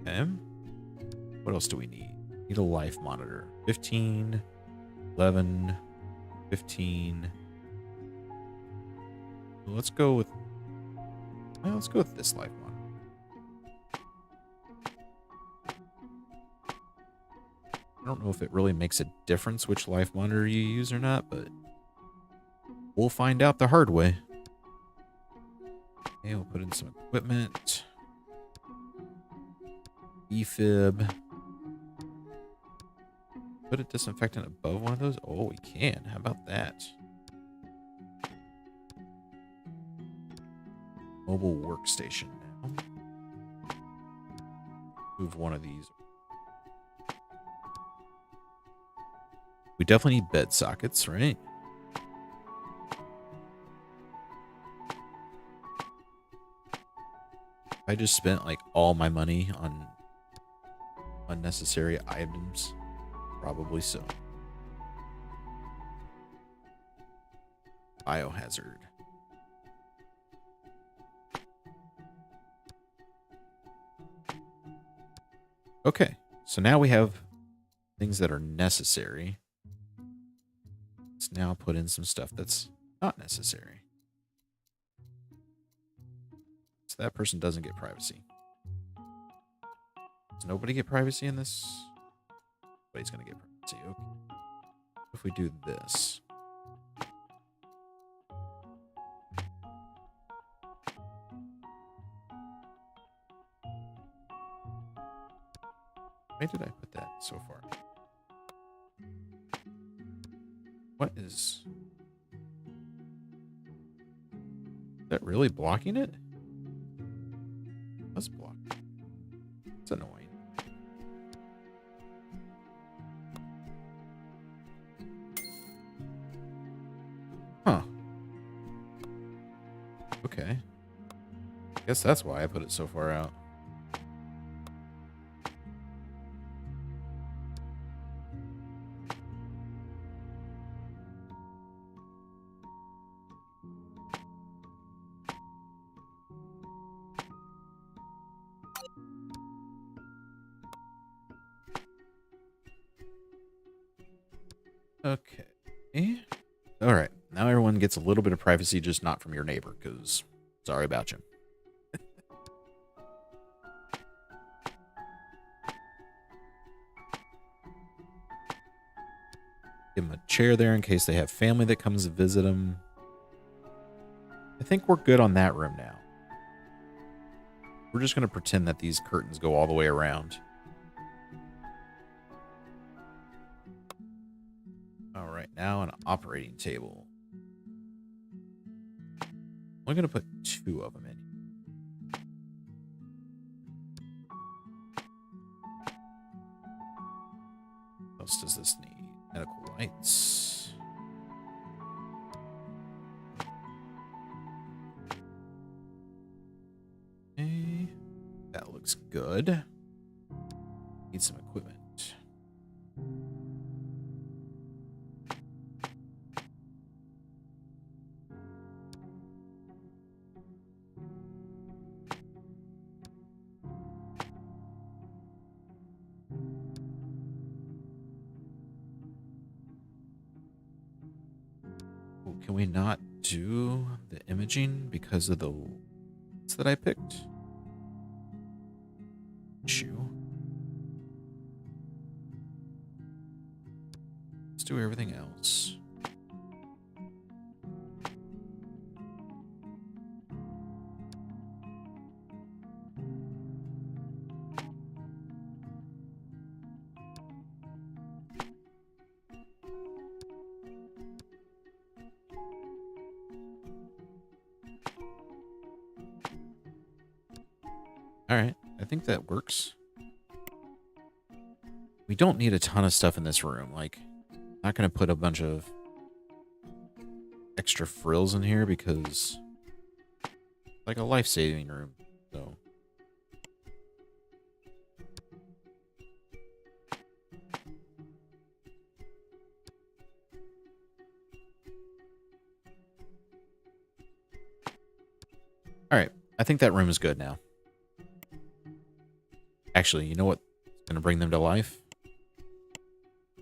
Okay. What else do we need? Need a life monitor. 15, 11, 15. Let's go with this life monitor. I don't know if it really makes a difference which life monitor you use or not, but we'll find out the hard way. Okay, we'll put in some equipment. E-fib. Put a disinfectant above one of those? Oh, we can. How about that? Mobile workstation now. Move one of these. We definitely need bed sockets, right? I just spent like all my money on unnecessary items. Probably so. Biohazard. Okay, so now we have things that are necessary. Let's now put in some stuff that's not necessary. So that person doesn't get privacy. Does nobody get privacy in this? Nobody's going to get privacy. Okay. If we do this. Why did I put that so far? What is that really blocking it? That's blocked. It's annoying. Huh. Okay. I guess that's why I put it so far out. Okay. All right. Now everyone gets a little bit of privacy, just not from your neighbor, because sorry about you. Give them a chair there in case they have family that comes to visit them. I think we're good on that room now. We're just going to pretend that these curtains go all the way around. All right, now an operating table. I'm going to put 2 of them in. What else does this need? Medical lights. Okay, that looks good. Need some equipment. can we not do the imaging because of the lights that I picked? Issue. Let's do everything else. All right, I think that works. We don't need a ton of stuff in this room. Like, not going to put a bunch of extra frills in here because it's like a life-saving room. So, all right, I think that room is good now. Actually, you know what's going to bring them to life?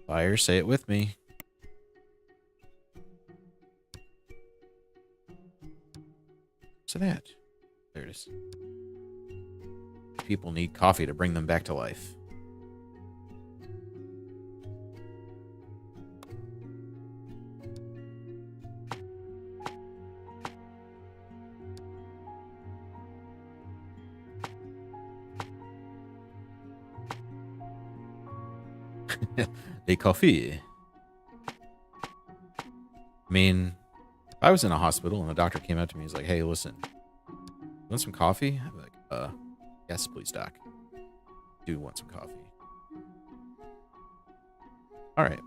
Fire, say it with me. What's that? There it is. People need coffee to bring them back to life. A coffee. I mean, if I was in a hospital and the doctor came up to me, he's like, "Hey, listen, you want some coffee?" I'd be like, yes, please, doc. Do want some coffee. All right.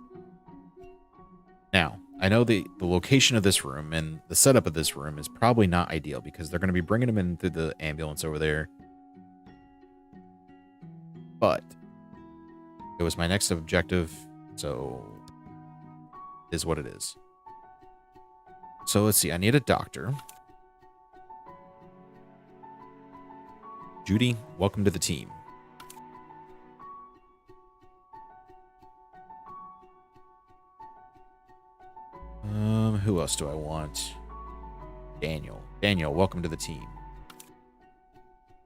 Now, I know the location of this room and the setup of this room is probably not ideal because they're going to be bringing them in through the ambulance over there. But it was my next objective, so it is what it is. So let's see. I need a doctor. Judy, welcome to the team. Who else do I want? Daniel. Daniel, welcome to the team.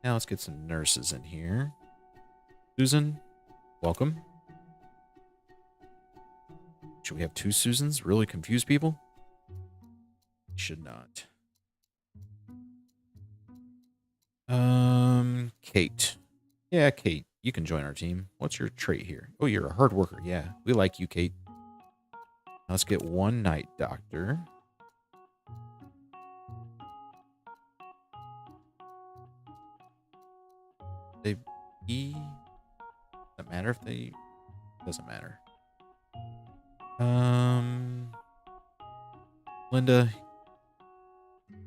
Now let's get some nurses in here. Susan, welcome. Should we have two Susans? Really confuse people? Should not. Kate. Yeah, Kate, you can join our team. What's your trait here? Oh, you're a hard worker. Yeah, we like you, Kate. Let's get one night doctor. They be doesn't matter if they doesn't matter. Linda,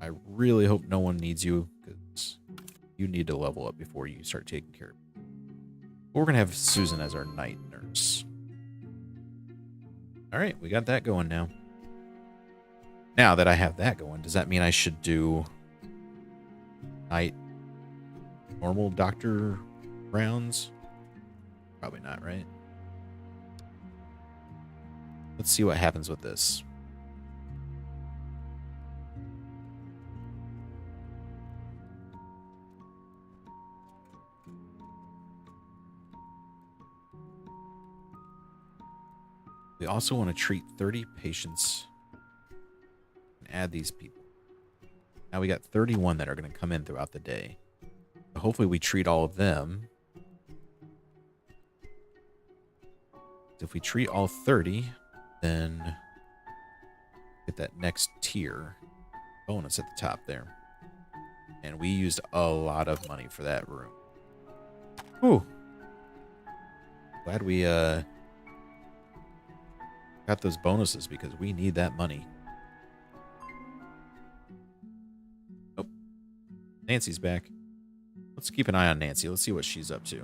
I really hope no one needs you because you need to level up before you start taking care of it. We're gonna have Susan as our night nurse. All right, we got that going now. Now that I have that going, does that mean I should do night normal doctor rounds? Probably not, right? Let's see what happens with this. We also want to treat 30 patients and add these people. Now we got 31 that are going to come in throughout the day. So hopefully we treat all of them. If we treat all 30, then get that next tier bonus at the top there. And we used a lot of money for that room. Whew. Glad we got those bonuses because we need that money. Oh, Nancy's back. Let's keep an eye on Nancy. Let's see what she's up to.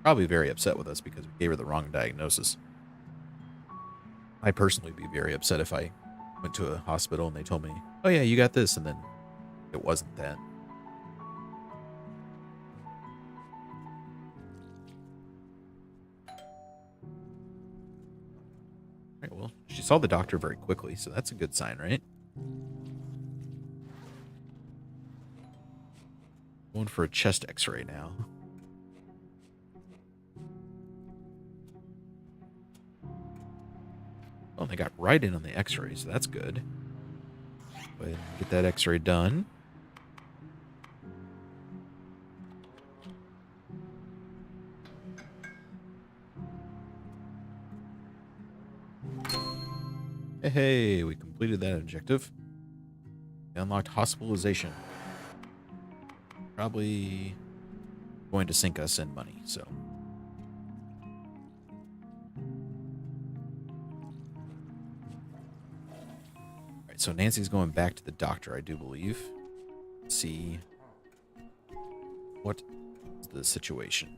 Probably very upset with us because we gave her the wrong diagnosis. I personally would be very upset if I went to a hospital and they told me, "Oh yeah, you got this," and then it wasn't that. Right, well, she saw the doctor very quickly, so that's a good sign, right? Going for a chest x-ray now. Oh, they got right in on the x-ray, so that's good. Go ahead and get that x-ray done. Hey, we completed that objective. We unlocked hospitalization. Probably going to sink us in money, so. Alright, so Nancy's going back to the doctor, I do believe. Let's see what is the situation.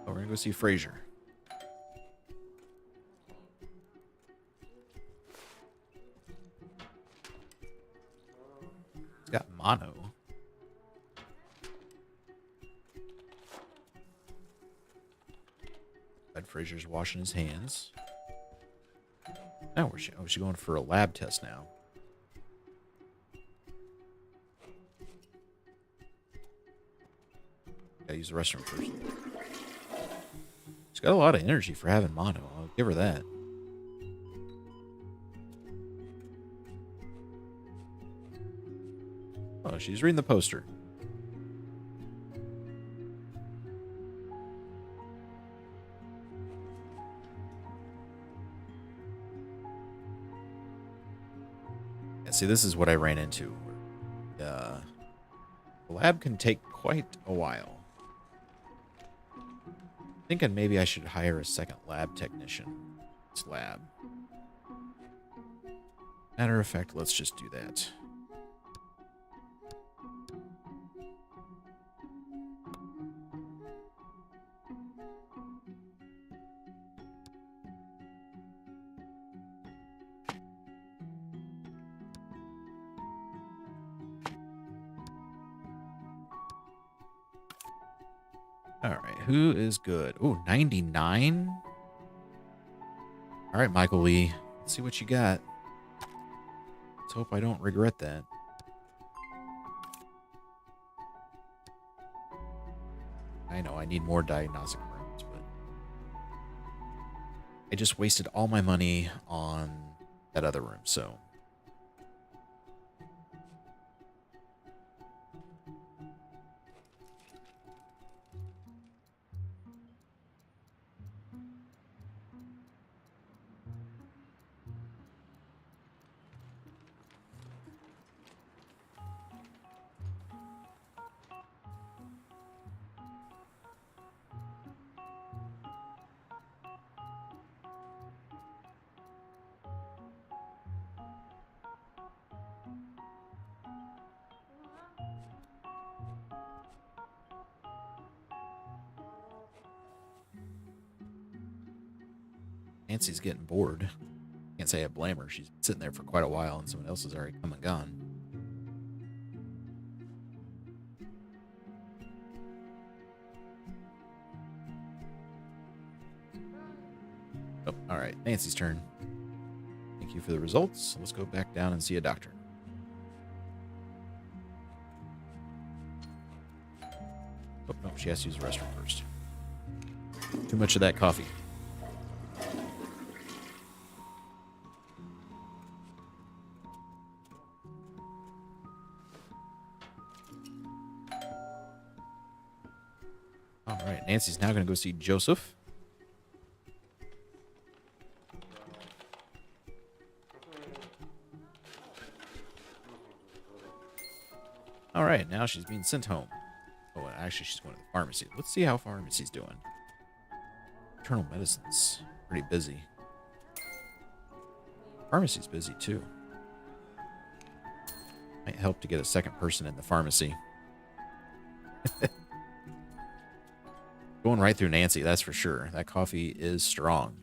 Oh, we're gonna go see Frazier. He's got mono. Ed Frazier's washing his hands. Now where's she? Oh, she's going for a lab test now. Gotta use the restroom first. She's got a lot of energy for having mono. I'll give her that. Oh, she's reading the poster. Yeah, see, this is what I ran into. The lab can take quite a while. Thinking maybe I should hire a second lab technician. It's lab. Matter of fact, let's just do that. All right, who is good? Oh, 99? All right, Michael Lee. Let's see what you got. Let's hope I don't regret that. I know I need more diagnostic rooms, but I just wasted all my money on that other room, so. Nancy's getting bored. Can't say I blame her. She's sitting there for quite a while and someone else has already come and gone. Oh, all right. Nancy's turn. Thank you for the results. Let's go back down and see a doctor. Oh, no, she has to use the restroom first. Too much of that coffee. All right, Nancy's now going to go see Joseph. All right, now she's being sent home. Oh, actually, she's going to the pharmacy. Let's see how pharmacy's doing. Internal medicine's pretty busy. Pharmacy's busy, too. Might help to get a second person in the pharmacy. Going right through Nancy, that's for sure. That coffee is strong.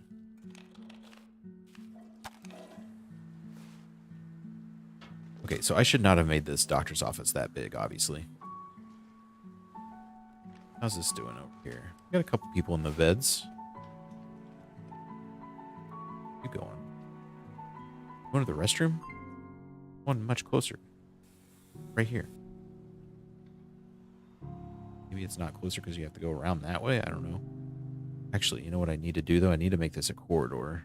Okay, so I should not have made this doctor's office that big, obviously. How's this doing over here? We got a couple people in the beds. Keep going. Going to the restroom? One much closer. Right here. Maybe it's not closer because you have to go around that way. I don't know. Actually, you know what I need to do, though? I need to make this a corridor.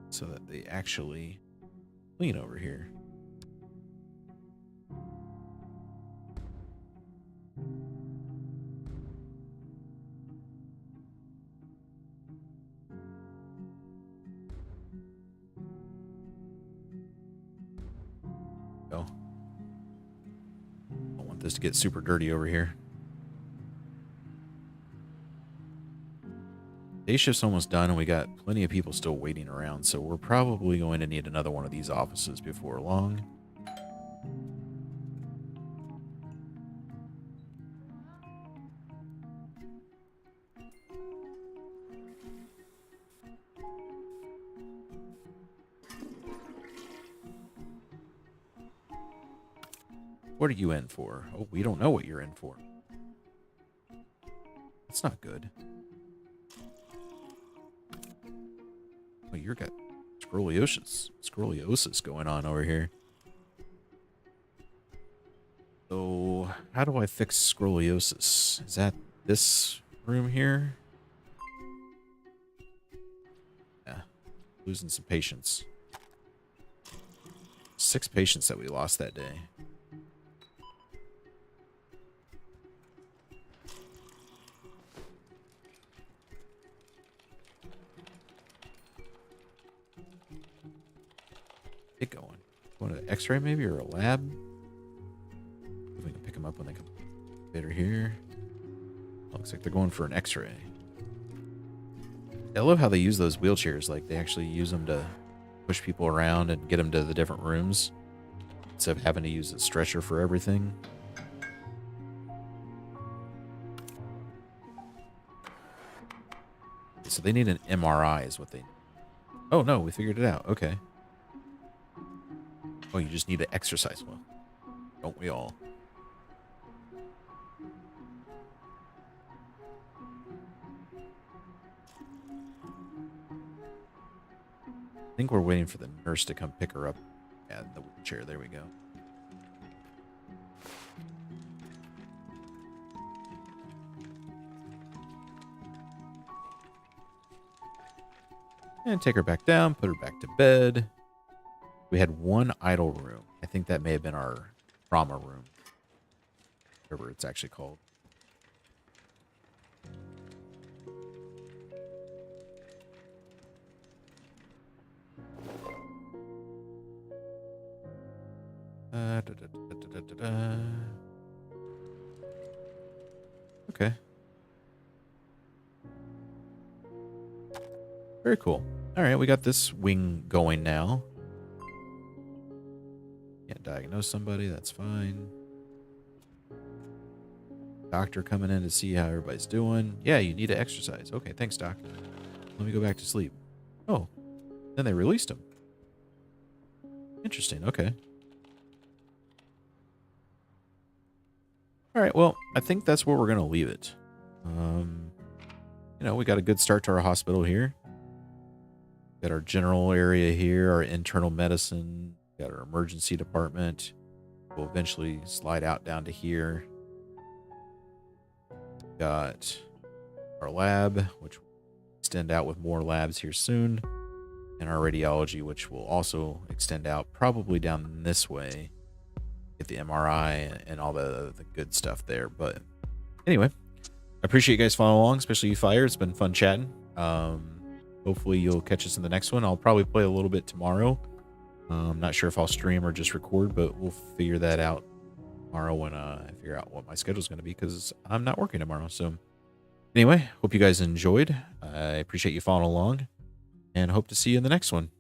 So that they actually clean over here. Go. Don't want this to get super dirty over here. Day shift's almost done, and we got plenty of people still waiting around, so we're probably going to need another one of these offices before long. What are you in for? Oh, we don't know what you're in for. That's not good. Oh, you've got scoliosis going on over here. So, how do I fix scoliosis? Is that this room here? Yeah, losing some patients. 6 patients that we lost that day. Get going. Going to x-ray maybe, or a lab? If we can pick them up when they come later here. Looks like they're going for an x-ray. I love how they use those wheelchairs. Like, they actually use them to push people around and get them to the different rooms instead of having to use a stretcher for everything. So they need an MRI is what they need. Oh, no, we figured it out. Okay. Oh, you just need to exercise. Well, don't we all? I think we're waiting for the nurse to come pick her up. Yeah, the wheelchair. There we go. And take her back down, put her back to bed. We had one idle room. I think that may have been our trauma room. Whatever it's actually called. Okay. Very cool. All right, we got this wing going now. Can't diagnose somebody, that's fine. Doctor coming in to see how everybody's doing. Yeah, you need to exercise. Okay, thanks, doc. Let me go back to sleep. Oh, then they released him. Interesting, okay. All right, well, I think that's where we're going to leave it. You know, we got a good start to our hospital here. Got our general area here, our internal medicine. Got our emergency department. We'll eventually slide out down to here. Got our lab, which will extend out with more labs here soon. And our radiology, which will also extend out probably down this way. Get the MRI and all the good stuff there. But anyway, I appreciate you guys following along, especially you, Fire. It's been fun chatting. Hopefully you'll catch us in the next one. I'll probably play a little bit tomorrow. I'm not sure if I'll stream or just record, but we'll figure that out tomorrow when I figure out what my schedule is going to be, because I'm not working tomorrow. So anyway, hope you guys enjoyed. I appreciate you following along and hope to see you in the next one.